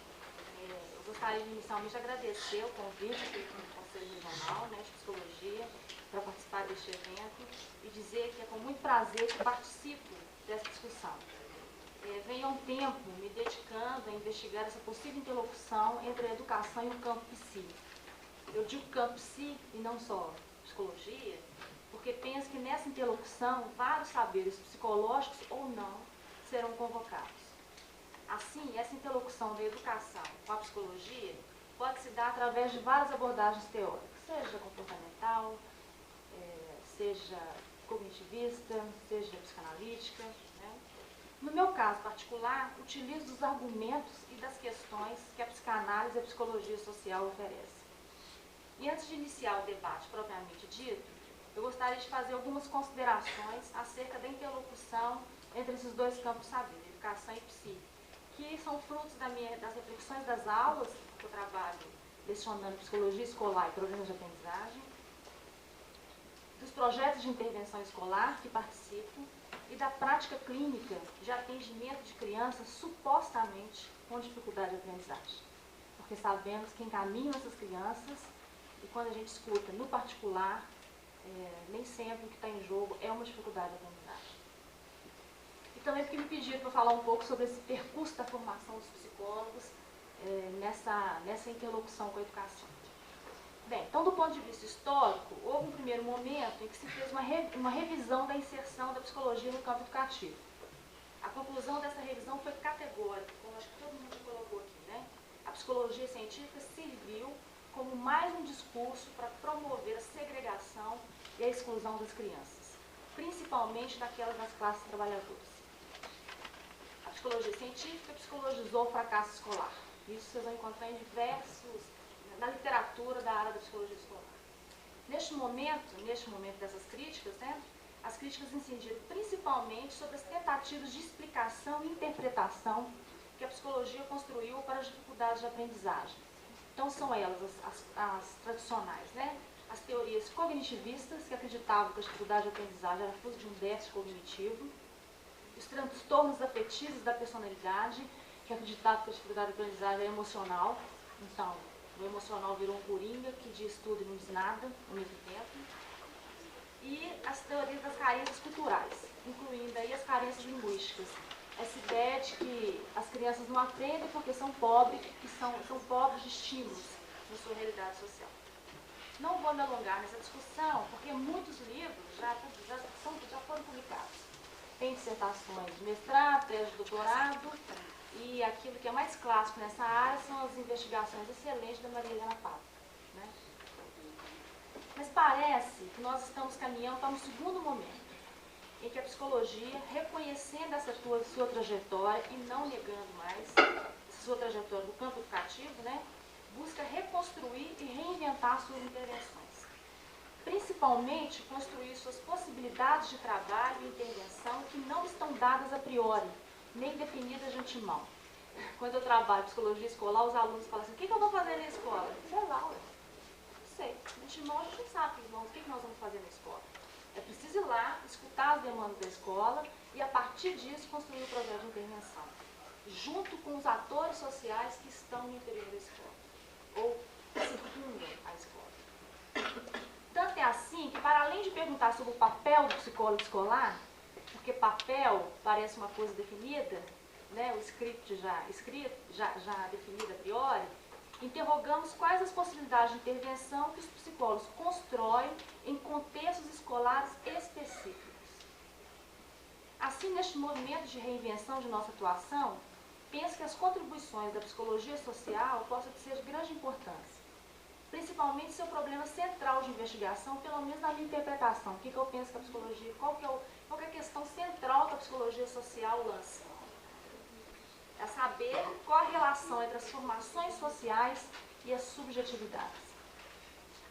Eu gostaria inicialmente de agradecer o convite feito no Conselho Regional, né, de Psicologia para participar deste evento e dizer que é com muito prazer que participo dessa discussão. Venho há um tempo me dedicando a investigar essa possível interlocução entre a educação e o campo psi. Eu digo campo psi e não só psicologia, porque penso que nessa interlocução vários saberes psicológicos ou não serão convocados. Assim, essa interlocução da educação com a psicologia pode se dar através de várias abordagens teóricas, seja comportamental, seja cognitivista, seja psicanalítica. Né? No meu caso particular, utilizo os argumentos e das questões que a psicanálise e a psicologia social oferecem. E antes de iniciar o debate propriamente dito, eu gostaria de fazer algumas considerações acerca da interlocução entre esses dois campos saberes, educação e psi, que são frutos das reflexões das aulas, que eu trabalho lecionando psicologia escolar e programas de aprendizagem, dos projetos de intervenção escolar que participo e da prática clínica de atendimento de crianças supostamente com dificuldade de aprendizagem. Porque sabemos que encaminham essas crianças e quando a gente escuta no particular, nem sempre o que está em jogo é uma dificuldade de aprendizagem. E também porque me pediram para falar um pouco sobre esse percurso da formação dos psicólogos nessa interlocução com a educação. Bem, então do ponto de vista histórico, houve um primeiro momento em que se fez uma revisão da inserção da psicologia no campo educativo. A conclusão dessa revisão foi categórica, como acho que todo mundo colocou aqui, né? A psicologia científica serviu como mais um discurso para promover a segregação e a exclusão das crianças, principalmente daquelas das classes trabalhadoras. A psicologia científica psicologizou o fracasso escolar. Isso vocês vão encontrar em na literatura da área da psicologia escolar. Neste momento dessas críticas, né, as críticas incidiram principalmente sobre as tentativas de explicação e interpretação que a psicologia construiu para as dificuldades de aprendizagem. Então são elas as tradicionais, né? As teorias cognitivistas, que acreditavam que a dificuldade de aprendizagem era fruto de um déficit cognitivo, os transtornos afetivos da personalidade, que acreditavam que a dificuldade de aprendizagem era emocional. Então, o emocional virou um coringa que diz tudo e não diz nada ao mesmo tempo. E as teorias das carências culturais, incluindo aí as carências linguísticas. Essa ideia de que as crianças não aprendem porque são pobres, que são pobres de estímulos na sua realidade social. Não vou me alongar nessa discussão, porque muitos livros já foram publicados. Tem dissertações de mestrado, tese de doutorado, e aquilo que é mais clássico nessa área são as investigações excelentes da Maria Helena Pablo. Né? Mas parece que nós estamos caminhando para um segundo momento, em que a psicologia, reconhecendo essa sua trajetória e não negando mais essa sua trajetória do campo educativo, né, busca reconstruir e reinventar suas intervenções. Principalmente, construir suas possibilidades de trabalho e intervenção que não estão dadas a priori, nem definidas de antemão. Quando eu trabalho psicologia escolar, os alunos falam assim, o que eu vou fazer na escola? Sei lá, ué. sei. Neste modo, a gente não sabe o que nós vamos fazer na escola. É preciso ir lá, escutar as demandas da escola e, a partir disso, construir o projeto de intervenção, junto com os atores sociais que estão no interior da escola, ou circundam a escola. Tanto é assim que, para além de perguntar sobre o papel do psicólogo escolar, porque papel parece uma coisa definida, né, o script já definido a priori, interrogamos quais as possibilidades de intervenção que os psicólogos constroem em contextos escolares específicos. Assim, neste movimento de reinvenção de nossa atuação, penso que as contribuições da psicologia social possam ser de grande importância, principalmente seu problema central de investigação, pelo menos na minha interpretação. O que eu penso que a psicologia, qual que é a questão central que a psicologia social lança? É saber qual a relação entre as formações sociais e as subjetividades.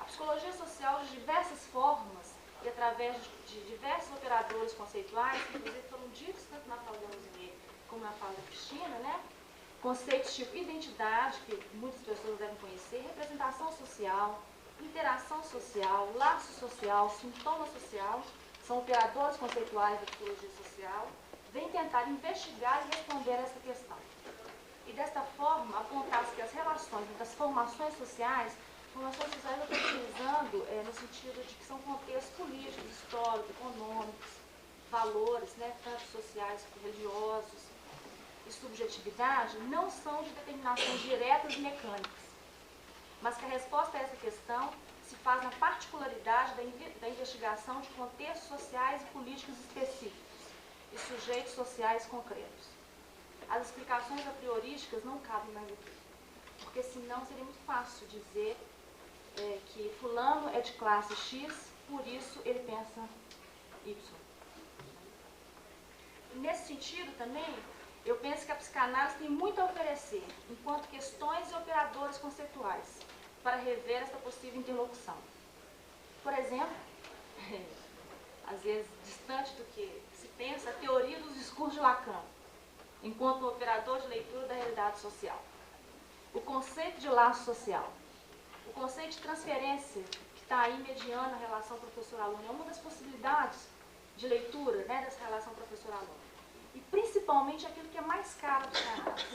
A psicologia social, de diversas formas e através de diversos operadores conceituais, que inclusive foram ditos tanto na fala da Rosinei como na fala da Cristina, né? Conceitos tipo identidade, que muitas pessoas devem conhecer, representação social, interação social, laço social, sintoma social, são operadores conceituais da psicologia social, vem tentar investigar e responder a essa questão. E desta forma, apontar-se que as relações das formações sociais eu estou utilizando no sentido de que são contextos políticos, históricos, econômicos, valores, né, tanto sociais como religiosos, e subjetividade, não são de determinações diretas e mecânicas, mas que a resposta a essa questão se faz na particularidade da investigação de contextos sociais e políticos específicos e sujeitos sociais concretos. As explicações a priorísticas não cabem mais aqui, porque senão seria muito fácil dizer que fulano é de classe X, por isso ele pensa Y. Nesse sentido também, eu penso que a psicanálise tem muito a oferecer, enquanto questões e operadores conceituais, para rever essa possível interlocução. Por exemplo, às vezes distante do que se pensa, a teoria dos discursos de Lacan, enquanto operador de leitura da realidade social. O conceito de laço social. O conceito de transferência, que está aí mediando a relação professor-aluno, é uma das possibilidades de leitura, né, dessa relação professor-aluno. E principalmente aquilo que é mais caro dos canais,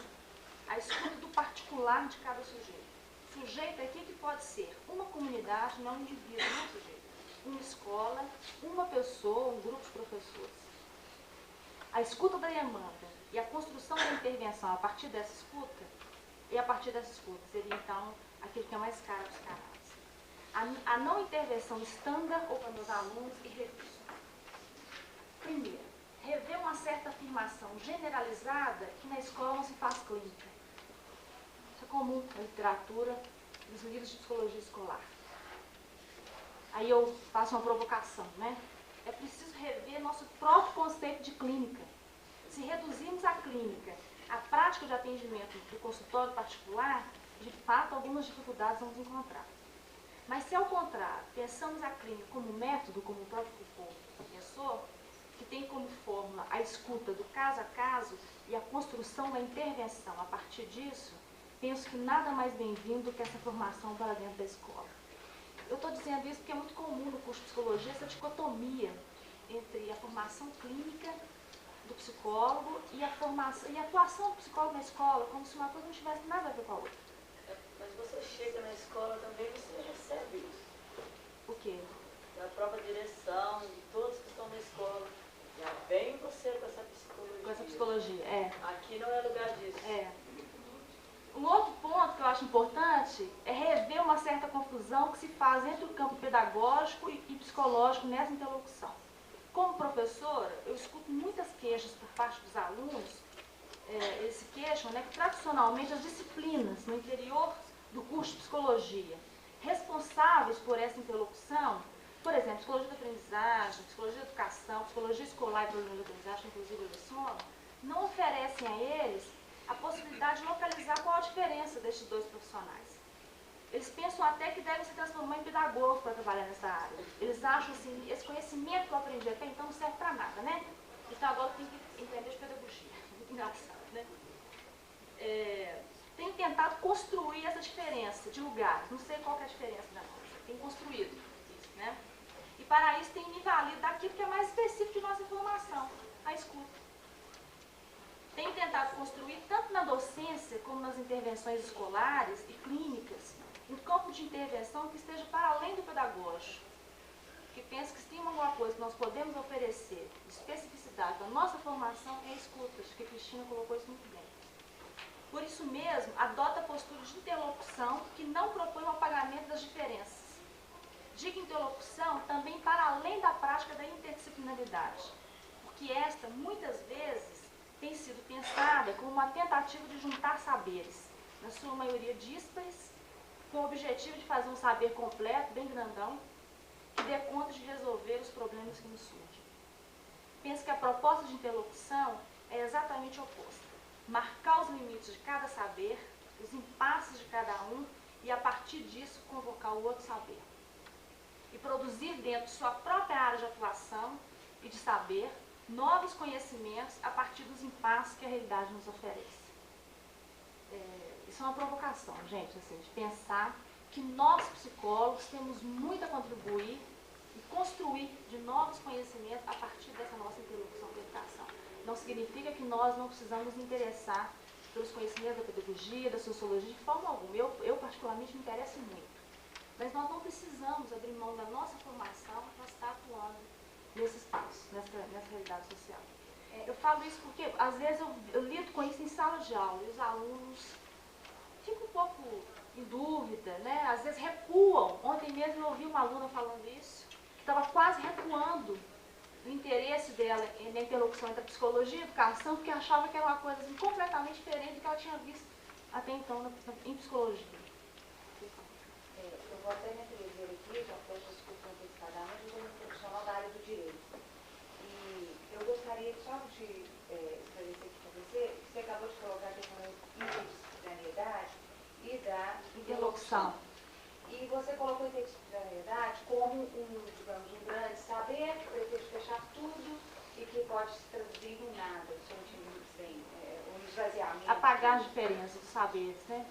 a escuta do particular de cada sujeito. Sujeito aqui que pode ser uma comunidade, não um indivíduo, não um sujeito. Uma escola, uma pessoa, um grupo de professores. A escuta da demanda e a construção da intervenção a partir dessa escuta, seria então aquilo que é mais caro dos canais. A não intervenção estándar ou para meus alunos e recursos. Primeiro, rever uma certa afirmação generalizada que na escola não se faz clínica. Isso é comum na literatura dos livros de psicologia escolar. Aí eu faço uma provocação, né? É preciso rever nosso próprio conceito de clínica. Se reduzirmos a clínica à prática de atendimento do consultório particular, de fato, algumas dificuldades vamos encontrar. Mas se, ao contrário, pensamos a clínica como método, como o próprio Foucault pensou, que tem como fórmula a escuta do caso a caso e a construção da intervenção a partir disso, penso que nada mais bem-vindo que essa formação para dentro da escola. Eu estou dizendo isso porque é muito comum no curso de psicologia essa dicotomia entre a formação clínica do psicólogo e a atuação do psicólogo na escola, como se uma coisa não tivesse nada a ver com a outra. Mas você chega na escola também, você recebe isso. O quê? Da própria direção, de todos que estão na escola. Já vem você com essa psicologia. Com essa psicologia, é. Aqui não é lugar disso. É. Um outro ponto que eu acho importante é rever uma certa confusão que se faz entre o campo pedagógico e psicológico nessa interlocução. Como professora, eu escuto muitas queixas por parte dos alunos, eles se queixam, né, que tradicionalmente as disciplinas no interior do curso de psicologia, responsáveis por essa interlocução, por exemplo, psicologia da aprendizagem, psicologia da educação, psicologia escolar e psicologia da aprendizagem, inclusive eu leciono, não oferecem a eles a possibilidade de localizar qual a diferença destes dois profissionais. Eles pensam até que devem se transformar em pedagogos para trabalhar nessa área. Eles acham assim, esse conhecimento que eu aprendi até então não serve para nada, né? Então agora eu tenho que entender de pedagogia. Muito engraçado, né? Tenho tentado construir essa diferença de lugares. Não sei qual que é a diferença da nossa. tem construído isso, né? E para isso tem me valido daquilo que é mais específico de nossa formação, a escuta. Tenho tentado construir, tanto na docência como nas intervenções escolares e clínicas, um campo de intervenção que esteja para além do pedagógico, que penso que se tem alguma coisa que nós podemos oferecer de especificidade da nossa formação é a escuta, acho que a Cristina colocou isso muito bem. Por isso mesmo, adota a postura de interlocução que não propõe o apagamento das diferenças. Digo interlocução também para além da prática da interdisciplinaridade, porque esta, muitas vezes, tem sido pensada como uma tentativa de juntar saberes, na sua maioria díspares, com o objetivo de fazer um saber completo, bem grandão, que dê conta de resolver os problemas que nos surgem. Penso que a proposta de interlocução é exatamente oposta. Marcar os limites de cada saber, os impasses de cada um e, a partir disso, convocar o outro saber. E produzir dentro de sua própria área de atuação e de saber novos conhecimentos a partir dos impasses que a realidade nos oferece. Isso é uma provocação, gente, assim, de pensar que nós, psicólogos, temos muito a contribuir e construir de novos conhecimentos a partir dessa nossa interlocução da educação. Não significa que nós não precisamos nos interessar pelos conhecimentos da pedagogia, da sociologia, de forma alguma. Eu particularmente, me interesso muito. Mas nós não precisamos abrir mão da nossa formação para estar atuando nesse espaço, nessa realidade social. Eu falo isso porque, às vezes, eu lido com isso em sala de aula e os alunos ficam um pouco em dúvida, né? Às vezes recuam. Ontem mesmo eu ouvi uma aluna falando isso, que estava quase recuando o interesse dela na interlocução entre a psicologia e a educação, porque achava que era uma coisa assim, completamente diferente do que ela tinha visto até então em psicologia. Eu vou até me atrever aqui, já peço desculpa antecipadamente, eu sou uma profissional da área do direito. E eu gostaria só de esclarecer aqui com você, você acabou de colocar a questão da interdisciplinariedade e da interlocução. E você colocou a interdisciplinariedade como digamos, um grande saber que pretende fechar tudo e que pode se traduzir em nada, se eu não entendo bem, um esvaziamento. Apagar as diferenças dos saberes, né?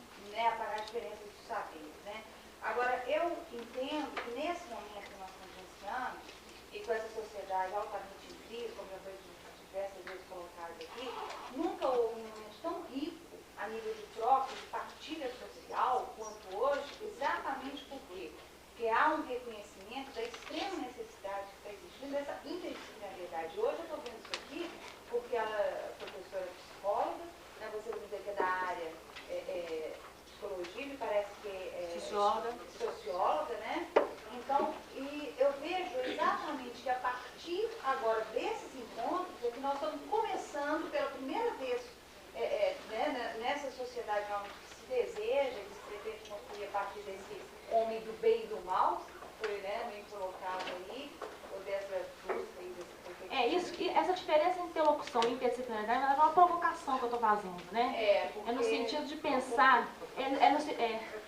Apagar as diferenças dos saberes, né? Agora, eu entendo que nesse momento que nós estamos vivenciando, e com essa sociedade altamente em crise, como eu vejo diversas vezes colocado aqui, nunca houve um momento tão rico a nível de troca, de partilha social, quanto hoje, exatamente por quê? Porque há um reconhecimento da extrema necessidade que está existindo dessa interdisciplinariedade. Hoje eu estou vendo isso aqui porque ela é professora psicóloga, né, você vai dizer que é da área psicologia, me parece que é socióloga, né? Então, e eu vejo exatamente que a partir agora desses encontros é que nós estamos começando pela primeira vez né, nessa sociedade realmente que se deseja, que se pretende construir a partir desse homem do bem e do mal, que foi bem colocado aí, ou dessa busca aí, isso que essa diferença entre interlocução e interdisciplinaridade é uma provocação que eu estou fazendo, né? É no sentido de pensar,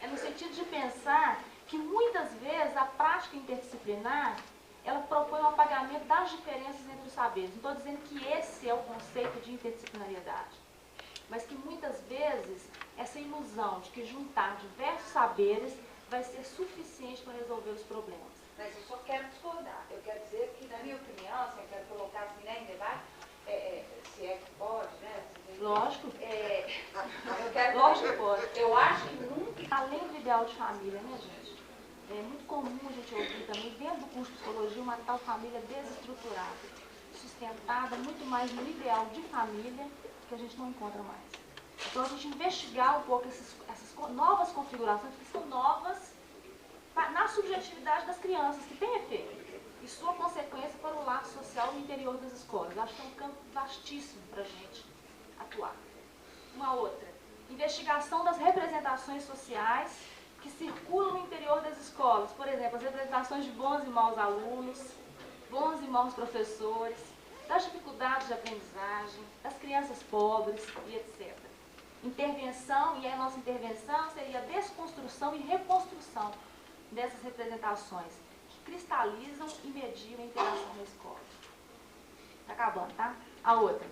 no sentido de pensar que muitas vezes a prática interdisciplinar ela propõe o apagamento das diferenças entre os saberes. Não estou dizendo que esse é o conceito de interdisciplinaridade, mas que muitas vezes essa ilusão de que juntar diversos saberes vai ser suficiente para resolver os problemas. Mas eu só quero discordar. Eu quero dizer que, na minha opinião, assim, eu quero colocar assim, né, em debate, se é que pode, né? Lógico. Lógico que pode. Eu acho que nunca... Além do ideal de família, né, gente? É muito comum a gente ouvir também, dentro do curso de psicologia, uma tal família desestruturada, sustentada muito mais no ideal de família, que a gente não encontra mais. Então, a gente investigar um pouco essas novas configurações, que são novas na subjetividade das crianças, que tem efeito, e sua consequência para o lado social no interior das escolas. Acho que é um campo vastíssimo para a gente atuar. Uma outra, investigação das representações sociais que circulam no interior das escolas. Por exemplo, as representações de bons e maus alunos, bons e maus professores, das dificuldades de aprendizagem, das crianças pobres e etc. Intervenção, e a nossa intervenção seria a desconstrução e reconstrução dessas representações que cristalizam e mediam a interação na escola. Está acabando, tá? A outra.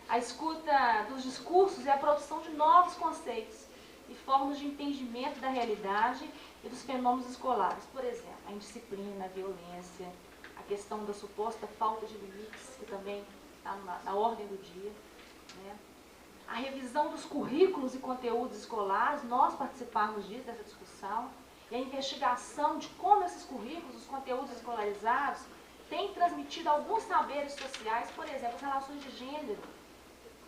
A escuta dos discursos e a produção de novos conceitos e formas de entendimento da realidade e dos fenômenos escolares. Por exemplo, a indisciplina, a violência, a questão da suposta falta de limites, que também está na ordem do dia, né? A revisão dos currículos e conteúdos escolares, nós participarmos disso, dessa discussão, e a investigação de como esses currículos, os conteúdos escolarizados, têm transmitido alguns saberes sociais, por exemplo, as relações de gênero,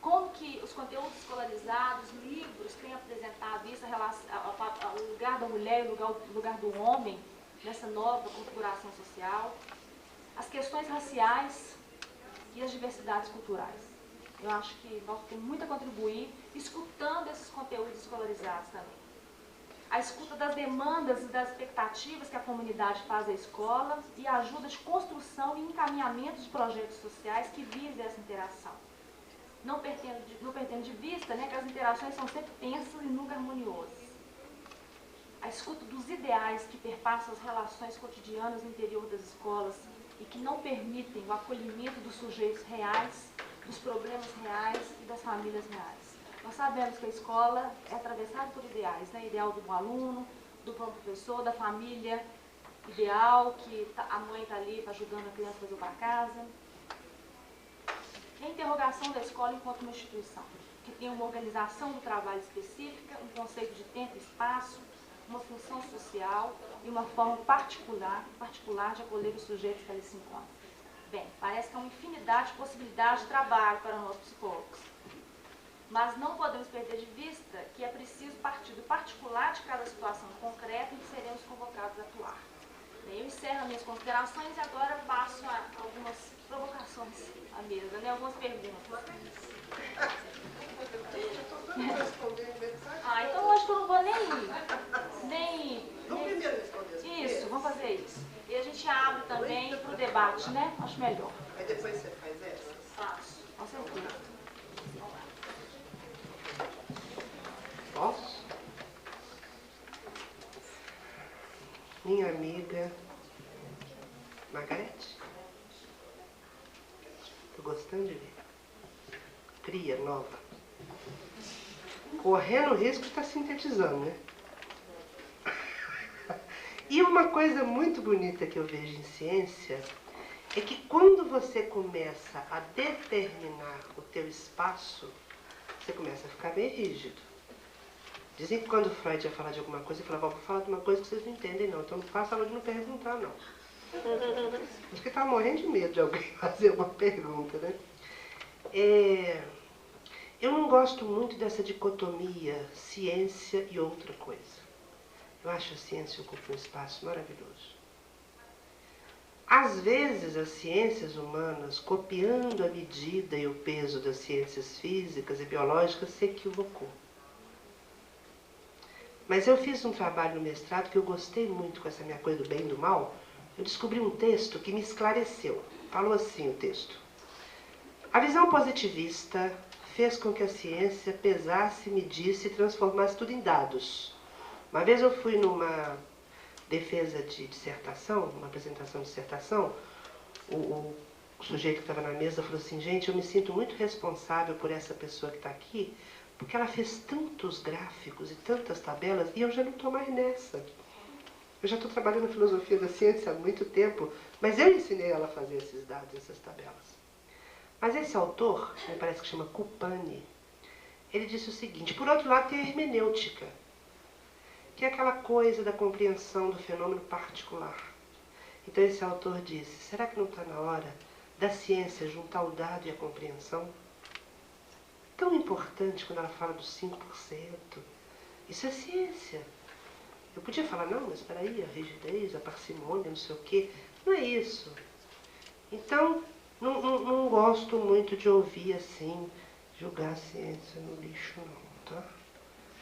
como que os conteúdos escolarizados, livros, têm apresentado isso, o lugar da mulher e o lugar do homem nessa nova configuração social, as questões raciais e as diversidades culturais. Eu acho que nós temos muito a contribuir escutando esses conteúdos escolarizados também. A escuta das demandas e das expectativas que a comunidade faz à escola e a ajuda de construção e encaminhamento de projetos sociais que visem essa interação. Não perdendo de vista, né, que as interações são sempre tensas e nunca harmoniosas. A escuta dos ideais que perpassam as relações cotidianas no interior das escolas e que não permitem o acolhimento dos sujeitos reais, dos problemas reais e das famílias reais. Nós sabemos que a escola é atravessada por ideais, né? Ideal do bom aluno, do bom professor, da família ideal, que a mãe está ali ajudando a criança a fazer para casa. E a interrogação da escola enquanto uma instituição, que tem uma organização do trabalho específica, um conceito de tempo e espaço, uma função social e uma forma particular de acolher os sujeitos que ali se encontram. Bem, parece que há uma infinidade de possibilidades de trabalho para nós psicólogos. Mas não podemos perder de vista que é preciso partir do particular de cada situação concreta em que seremos convocados a atuar. Bem, eu encerro as minhas considerações e agora passo a algumas provocações à mesa, né? Algumas perguntas. Então acho que eu não vou nem isso, vamos fazer isso. E a gente abre também para o debate, né? Acho melhor. Aí depois você faz essa? Faço, com certeza. Posso? Minha amiga Margarete. Tô gostando de ver. Cria nova. Correndo o risco de estar sintetizando, né? E uma coisa muito bonita que eu vejo em ciência é que quando você começa a determinar o teu espaço, você começa a ficar meio rígido. Dizem que quando Freud ia falar de alguma coisa, ele falava, vou falar de uma coisa que vocês não entendem não, então não faça aula de não perguntar não. Acho que ele estava morrendo de medo de alguém fazer uma pergunta, né? Eu não gosto muito dessa dicotomia ciência e outra coisa. Eu acho a ciência ocupa um espaço maravilhoso. Às vezes, as ciências humanas, copiando a medida e o peso das ciências físicas e biológicas, se equivocou. Mas eu fiz um trabalho no mestrado que eu gostei muito com essa minha coisa do bem e do mal. Eu descobri um texto que me esclareceu. Falou assim o texto. A visão positivista fez com que a ciência pesasse, medisse e transformasse tudo em dados. Uma vez eu fui numa defesa de dissertação, uma apresentação de dissertação, o sujeito que estava na mesa falou assim, gente, eu me sinto muito responsável por essa pessoa que está aqui, porque ela fez tantos gráficos e tantas tabelas e eu já não estou mais nessa. Eu já estou trabalhando na filosofia da ciência há muito tempo, mas eu ensinei ela a fazer esses dados, essas tabelas. Mas esse autor, me parece que chama Kupani, ele disse o seguinte, por outro lado tem a hermenêutica, que é aquela coisa da compreensão do fenômeno particular. Então esse autor disse, será que não está na hora da ciência juntar o dado e a compreensão? Tão importante quando ela fala dos 5%. Isso é ciência. Eu podia falar, não, mas espera aí, a rigidez, a parcimônia, não sei o quê. Não é isso. Então, não gosto muito de ouvir assim, jogar a ciência no lixo, não, tá?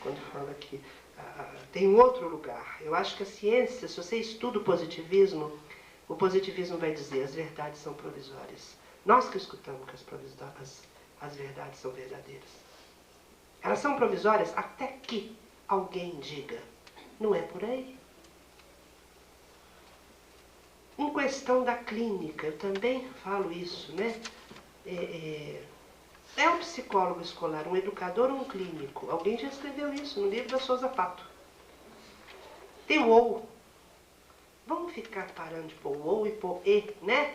Quando fala que tem um outro lugar. Eu acho que a ciência, se você estuda o positivismo vai dizer as verdades são provisórias. Nós que escutamos que as verdades são verdadeiras. Elas são provisórias até que alguém diga, não é por aí. Em questão da clínica, eu também falo isso, né? É um psicólogo escolar, um educador ou um clínico? Alguém já escreveu isso no livro da Souza Pato. Tem o ou. Vamos ficar parando de pôr o ou e pôr e, né?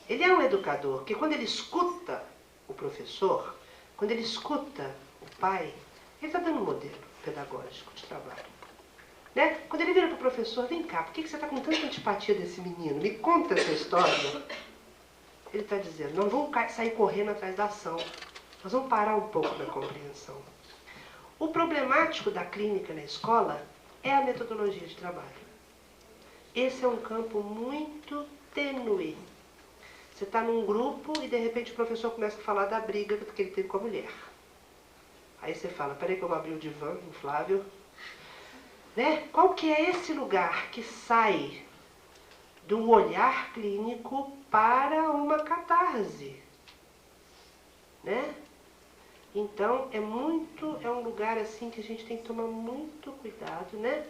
Ele é um educador, porque quando ele escuta o professor, quando ele escuta o pai, ele está dando um modelo pedagógico de trabalho. Né? Quando ele vira para o professor, vem cá, por que você está com tanta antipatia desse menino? Me conta essa história. Ele está dizendo, não vamos sair correndo atrás da ação. Nós vamos parar um pouco da compreensão. O problemático da clínica na escola é a metodologia de trabalho. Esse é um campo muito tênue. Você está num grupo e de repente o professor começa a falar da briga que ele teve com a mulher. Aí você fala, peraí que eu vou abrir o divã inflável. Né? Qual que é esse lugar que sai do olhar clínico para uma catarse? Né? Então, é um lugar assim que a gente tem que tomar muito cuidado, né?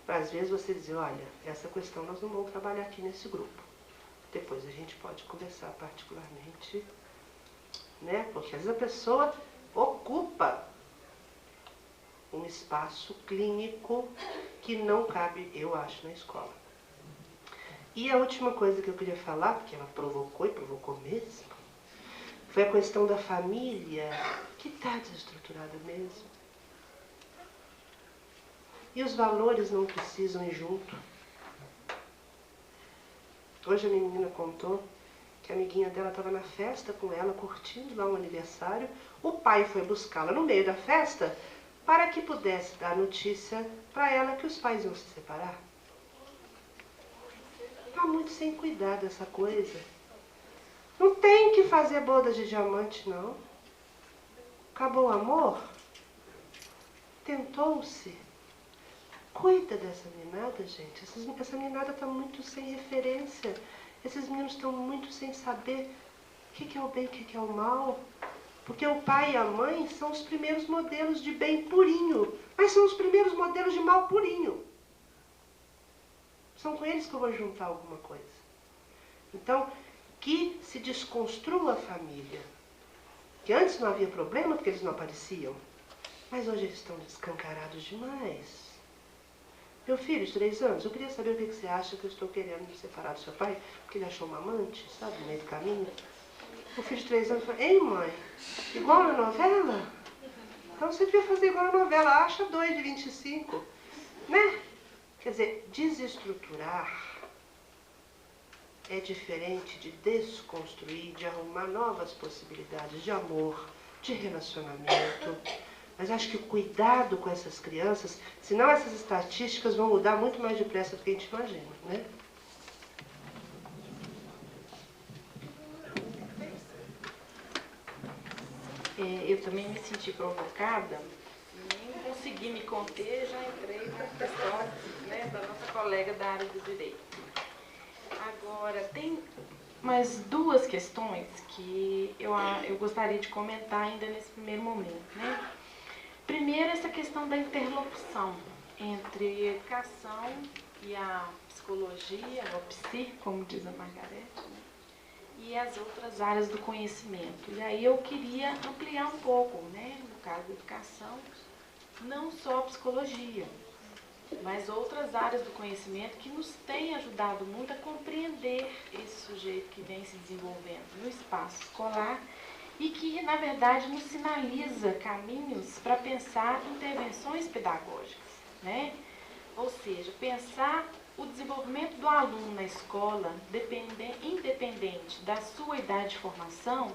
Para às vezes você dizer, olha, essa questão nós não vamos trabalhar aqui nesse grupo. Depois a gente pode conversar particularmente, né? Porque às vezes a pessoa ocupa um espaço clínico que não cabe, eu acho, na escola. E a última coisa que eu queria falar, porque ela provocou e provocou mesmo, foi a questão da família, que está desestruturada mesmo. E os valores não precisam ir junto. Hoje a menina contou que a amiguinha dela estava na festa com ela, curtindo lá um aniversário. O pai foi buscá-la no meio da festa para que pudesse dar notícia para ela que os pais iam se separar. Está muito sem cuidado essa coisa. Não tem que fazer boda de diamante, não. Acabou o amor? Tentou-se. Cuida dessa meninada, gente. Essa meninada está muito sem referência. Esses meninos estão muito sem saber o que é o bem e o que é o mal. Porque o pai e a mãe são os primeiros modelos de bem purinho, mas são os primeiros modelos de mal purinho. São com eles que eu vou juntar alguma coisa. Então, que se desconstrua a família. Que antes não havia problema porque eles não apareciam, mas hoje eles estão escancarados demais. Meu filho de 3 anos, eu queria saber o que você acha que eu estou querendo me separar do seu pai, porque ele achou uma amante, sabe, no meio do caminho. O filho de 3 anos falou, ei mãe, igual na novela? Então você devia fazer igual na novela, acha 2 de 25, né? Quer dizer, desestruturar é diferente de desconstruir, de arrumar novas possibilidades de amor, de relacionamento. Mas acho que o cuidado com essas crianças, senão essas estatísticas vão mudar muito mais depressa do que a gente imagina, né? Eu também me senti provocada, nem consegui me conter, já entrei na questão, né, da nossa colega da área do direito. Agora, tem mais 2 questões que eu gostaria de comentar ainda nesse primeiro momento, né? Primeiro, essa questão da interlocução entre a educação e a psicologia, ou psi, como diz a Margarete, né? E as outras áreas do conhecimento. E aí eu queria ampliar um pouco, né? No caso da educação, não só a psicologia, mas outras áreas do conhecimento que nos têm ajudado muito a compreender esse sujeito que vem se desenvolvendo no espaço escolar e que, na verdade, nos sinaliza caminhos para pensar intervenções pedagógicas, né? Ou seja, pensar o desenvolvimento do aluno na escola, independente da sua idade de formação,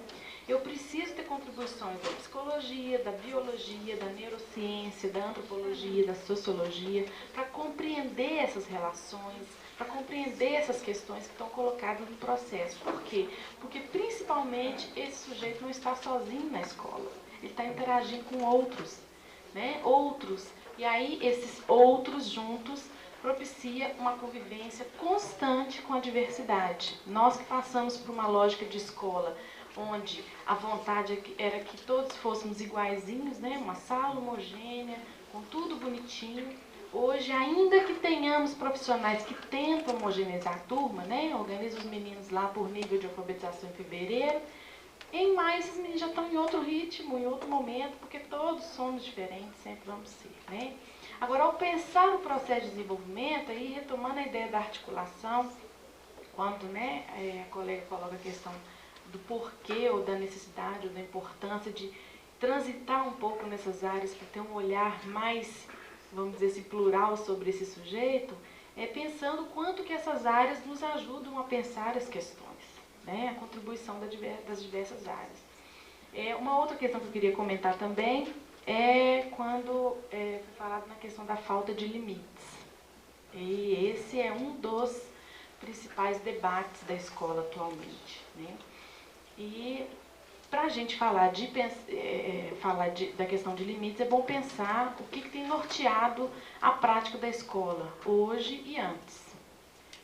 eu preciso ter contribuições da psicologia, da biologia, da neurociência, da antropologia, da sociologia, para compreender essas relações, para compreender essas questões que estão colocadas no processo. Por quê? Porque, principalmente, esse sujeito não está sozinho na escola. Ele está interagindo com outros, né? Outros. E aí, esses outros juntos propicia uma convivência constante com a diversidade. Nós que passamos por uma lógica de escola onde a vontade era que todos fôssemos iguaizinhos, né? Uma sala homogênea, com tudo bonitinho. Hoje, ainda que tenhamos profissionais que tentam homogeneizar a turma, né? Organizam os meninos lá por nível de alfabetização em fevereiro, Em maio, esses meninos já estão em outro ritmo, em outro momento, porque todos somos diferentes, sempre vamos ser, né? Agora, ao pensar no processo de desenvolvimento, aí retomando a ideia da articulação, quando, né, a colega coloca a questão do porquê, ou da necessidade, ou da importância de transitar um pouco nessas áreas para ter um olhar mais, vamos dizer assim, plural sobre esse sujeito, pensando quanto que essas áreas nos ajudam a pensar as questões, né, a contribuição das diversas áreas. Uma outra questão que eu queria comentar também é quando foi falado na questão da falta de limites. E esse é um dos principais debates da escola atualmente, né? E para a gente falar, da questão de limites, é bom pensar o que tem norteado a prática da escola, hoje e antes.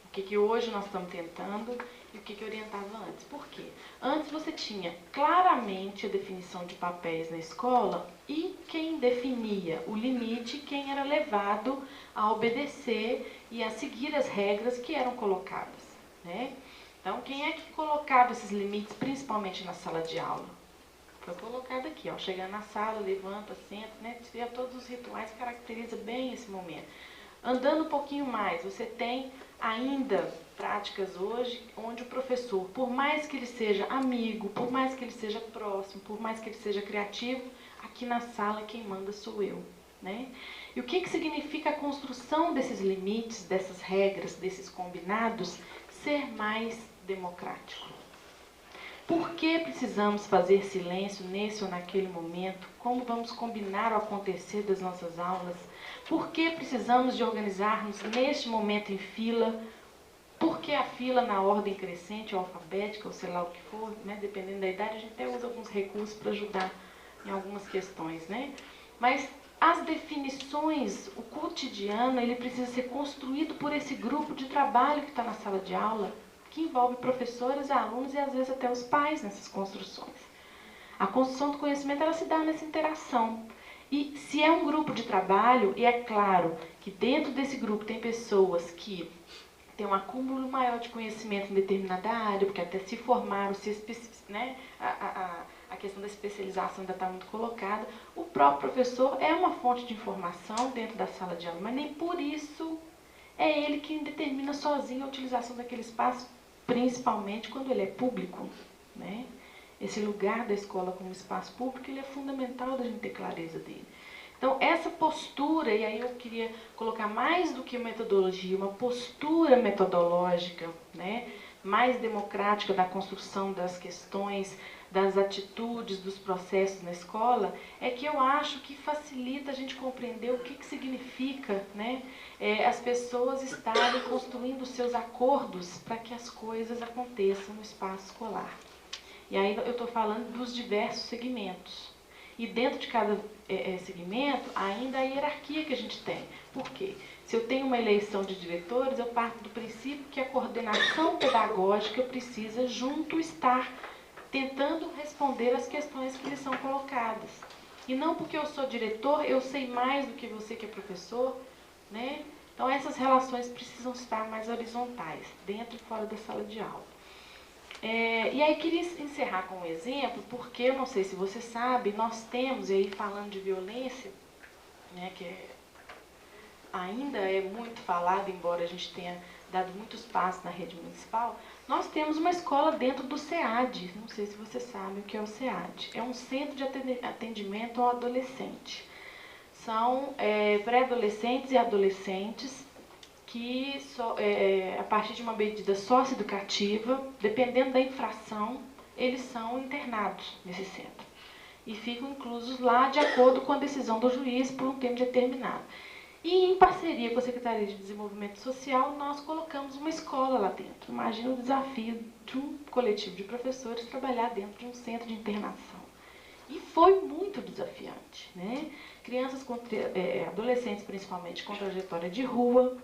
O que hoje nós estamos tentando e o que orientava antes. Por quê? Antes você tinha claramente a definição de papéis na escola e quem definia o limite, quem era levado a obedecer e a seguir as regras que eram colocadas, né? Então, quem é que colocava esses limites, principalmente na sala de aula? Foi colocado aqui, ó, chegando na sala, levanta, senta, né? Todos os rituais caracterizam bem esse momento. Andando um pouquinho mais, você tem ainda práticas hoje onde o professor, por mais que ele seja amigo, por mais que ele seja próximo, por mais que ele seja criativo, aqui na sala quem manda sou eu, né? E o que significa a construção desses limites, dessas regras, desses combinados, ser mais democrático? Por que precisamos fazer silêncio nesse ou naquele momento? Como vamos combinar o acontecer das nossas aulas? Por que precisamos de organizar-nos neste momento em fila? Por que a fila na ordem crescente ou alfabética, ou sei lá o que for, né? Dependendo da idade, a gente até usa alguns recursos para ajudar em algumas questões, né? Mas as definições, o cotidiano, ele precisa ser construído por esse grupo de trabalho que está na sala de aula, que envolve professores, alunos e às vezes até os pais nessas construções. A construção do conhecimento, ela se dá nessa interação. E se é um grupo de trabalho, e é claro que dentro desse grupo tem pessoas que têm um acúmulo maior de conhecimento em determinada área, porque até se formaram, né, a questão da especialização ainda está muito colocada, o próprio professor é uma fonte de informação dentro da sala de aula, mas nem por isso é ele quem determina sozinho a utilização daquele espaço, principalmente quando ele é público, né? Esse lugar da escola como espaço público, ele é fundamental da gente ter clareza dele. Então, essa postura, e aí eu queria colocar mais do que metodologia, uma postura metodológica, né, mais democrática da construção das questões, das atitudes, dos processos na escola, é que eu acho que facilita a gente compreender o que significa, né, as pessoas estarem construindo seus acordos para que as coisas aconteçam no espaço escolar. E aí eu estou falando dos diversos segmentos. E dentro de cada segmento, ainda a hierarquia que a gente tem. Por quê? Se eu tenho uma eleição de diretores, eu parto do princípio que a coordenação pedagógica precisa junto estar tentando responder às questões que lhes são colocadas. E não porque eu sou diretor, eu sei mais do que você que é professor, né? Então essas relações precisam estar mais horizontais, dentro e fora da sala de aula. E aí queria encerrar com um exemplo, porque eu não sei se você sabe, nós temos, e aí falando de violência, né, que ainda é muito falado, embora a gente tenha dado muitos passos na rede municipal, nós temos uma escola dentro do SEAD, não sei se você sabe o que é o SEAD, é um centro de atendimento ao adolescente. São pré-adolescentes e adolescentes que, a partir de uma medida socioeducativa, dependendo da infração, eles são internados nesse centro. E ficam inclusos lá de acordo com a decisão do juiz por um tempo determinado. E em parceria com a Secretaria de Desenvolvimento Social, nós colocamos uma escola lá dentro. Imagina o desafio de um coletivo de professores trabalhar dentro de um centro de internação. E foi muito desafiante, né? Crianças, adolescentes principalmente, com trajetória de rua,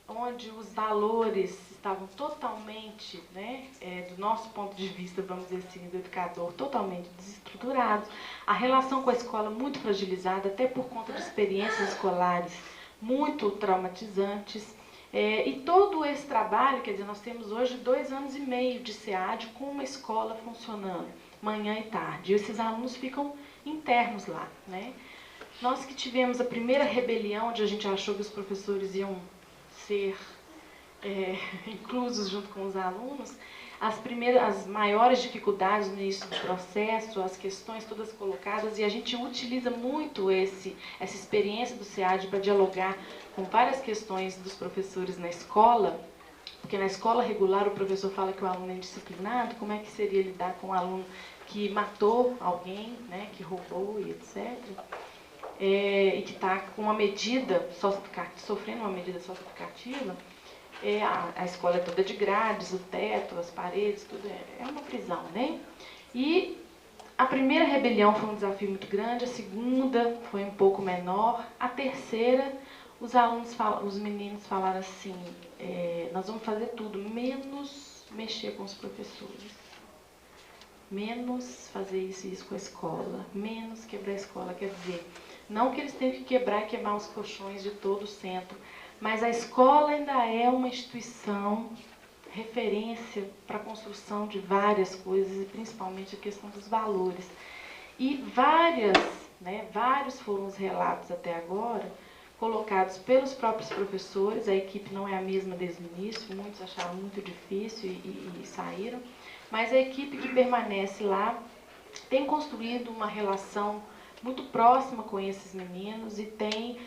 onde os valores estavam totalmente, né, do nosso ponto de vista, vamos dizer assim, do educador, totalmente desestruturados, a relação com a escola muito fragilizada, até por conta de experiências escolares muito traumatizantes, e todo esse trabalho, quer dizer, nós temos hoje 2 anos e meio de SEAD com uma escola funcionando, manhã e tarde. E esses alunos ficam internos lá, né? Nós que tivemos a primeira rebelião, onde a gente achou que os professores iam ser inclusos junto com os alunos, as maiores dificuldades no início do processo, as questões todas colocadas, e a gente utiliza muito essa experiência do SEAD para dialogar com várias questões dos professores na escola, porque na escola regular o professor fala que o aluno é indisciplinado, como é que seria lidar com um aluno que matou alguém, né, que roubou e etc., e que está com uma medida sofrendo uma medida socioeducativa. A escola é toda de grades, o teto, as paredes, tudo é uma prisão, né? E a primeira rebelião foi um desafio muito grande, a segunda foi um pouco menor, a terceira, os meninos falaram assim, nós vamos fazer tudo, menos mexer com os professores, menos fazer isso com a escola, menos quebrar a escola, quer dizer, não que eles tenham que quebrar e queimar os colchões de todo o centro, mas a escola ainda é uma instituição referência para a construção de várias coisas, e principalmente a questão dos valores. E vários foram os relatos até agora, colocados pelos próprios professores, a equipe não é a mesma desde o início, muitos acharam muito difícil e saíram, mas a equipe que permanece lá tem construído uma relação muito próxima com esses meninos e tem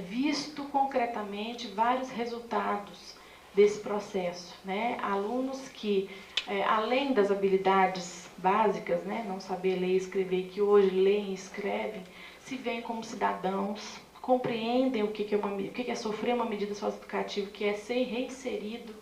visto concretamente vários resultados desse processo, né? Alunos que, além das habilidades básicas, né, não saber ler e escrever, que hoje leem e escrevem, se veem como cidadãos, compreendem o que é sofrer uma medida socioeducativa, que é ser reinserido,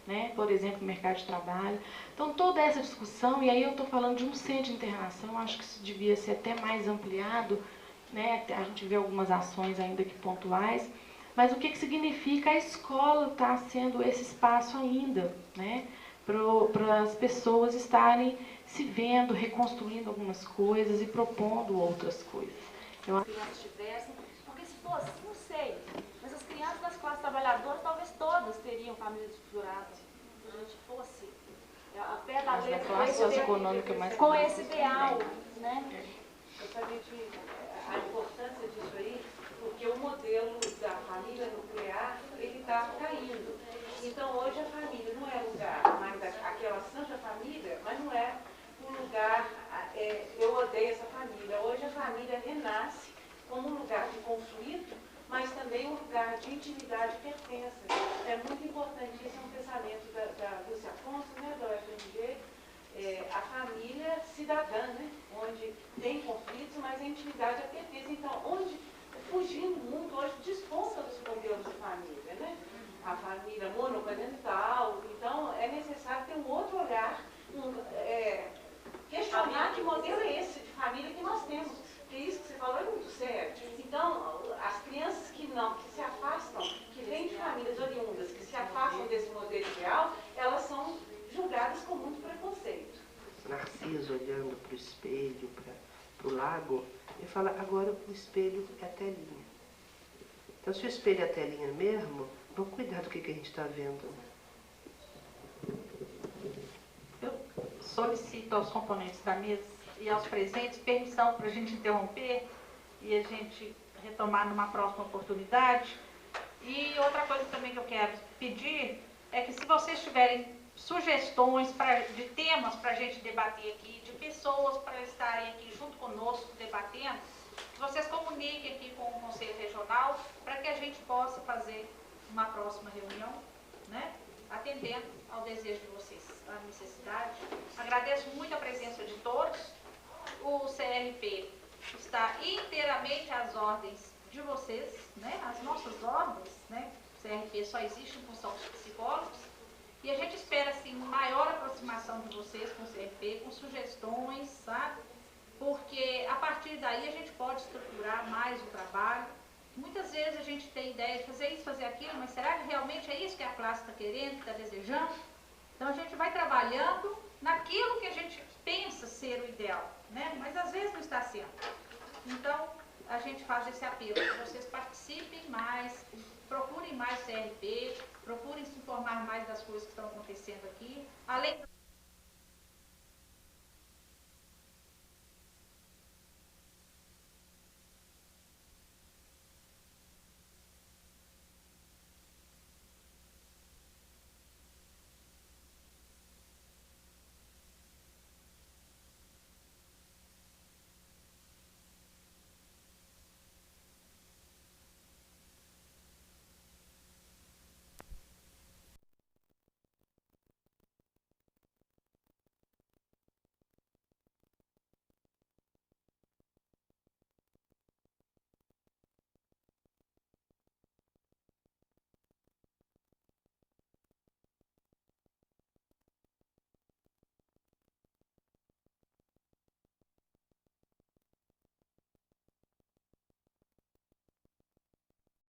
né, por exemplo, no mercado de trabalho. Então, toda essa discussão, e aí eu estou falando de um centro de internação, acho que isso devia ser até mais ampliado, né? A gente vê algumas ações ainda que pontuais, mas o que significa a escola estar sendo esse espaço ainda, né? Para as pessoas estarem se vendo, reconstruindo algumas coisas e propondo outras coisas. Se as crianças tivessem, porque se fosse, não sei, mas as crianças das classes trabalhadoras talvez todas teriam famílias estruturadas, se a gente fosse a pé da letra, classe socioeconômica mais com esse ideal, né? Eu sabia a importância disso aí, porque o modelo da família nuclear, ele está caindo. Então, hoje a família não é lugar mais aquela santa família, mas não é um lugar, eu odeio essa família. Hoje a família renasce como um lugar de conflito, mas também um lugar de intimidade e pertença. É muito importante, isso é um pensamento da Lúcia Afonso, né, da UFMG, a família cidadã, né, onde tem conflitos, mas a intimidade é a pertença. Então, fugindo do mundo, hoje desponta dos modelos de família, né? A família monoparental. Então, é necessário ter um outro olhar, questionar que modelo é esse de família que nós temos. Porque isso que você falou é muito sério. Então, as crianças que se afastam, que vêm de famílias oriundas, que se afastam desse modelo ideal, elas são julgadas com muito preconceito. Narciso olhando para o espelho, para o lago, ele fala, agora o espelho é a telinha. Então, se o espelho é a telinha mesmo, vamos cuidar do que a gente está vendo. Eu solicito aos componentes da mesa e aos presentes permissão para a gente interromper e a gente retomar numa próxima oportunidade. E outra coisa também que eu quero pedir é que, se vocês tiverem sugestões de temas para a gente debater aqui, de pessoas para estarem aqui junto conosco debatendo, que vocês comuniquem aqui com o Conselho Regional para que a gente possa fazer uma próxima reunião, né? Atendendo ao desejo de vocês, à necessidade. Agradeço muito a presença de todos. O CRP está inteiramente às ordens de vocês, né? As nossas ordens, né? O CRP só existe em função dos psicólogos. E a gente espera, assim, maior aproximação de vocês com o CRP, com sugestões, sabe? Porque a partir daí a gente pode estruturar mais o trabalho. Muitas vezes a gente tem ideia de fazer isso, fazer aquilo, mas será que realmente é isso que a classe está querendo, está desejando? Então a gente vai trabalhando naquilo que a gente pensa ser o ideal, né? Mas às vezes não está sendo. Então a gente faz esse apelo, que vocês participem mais, procurem mais CRP, procurem se informar mais das coisas que estão acontecendo aqui, além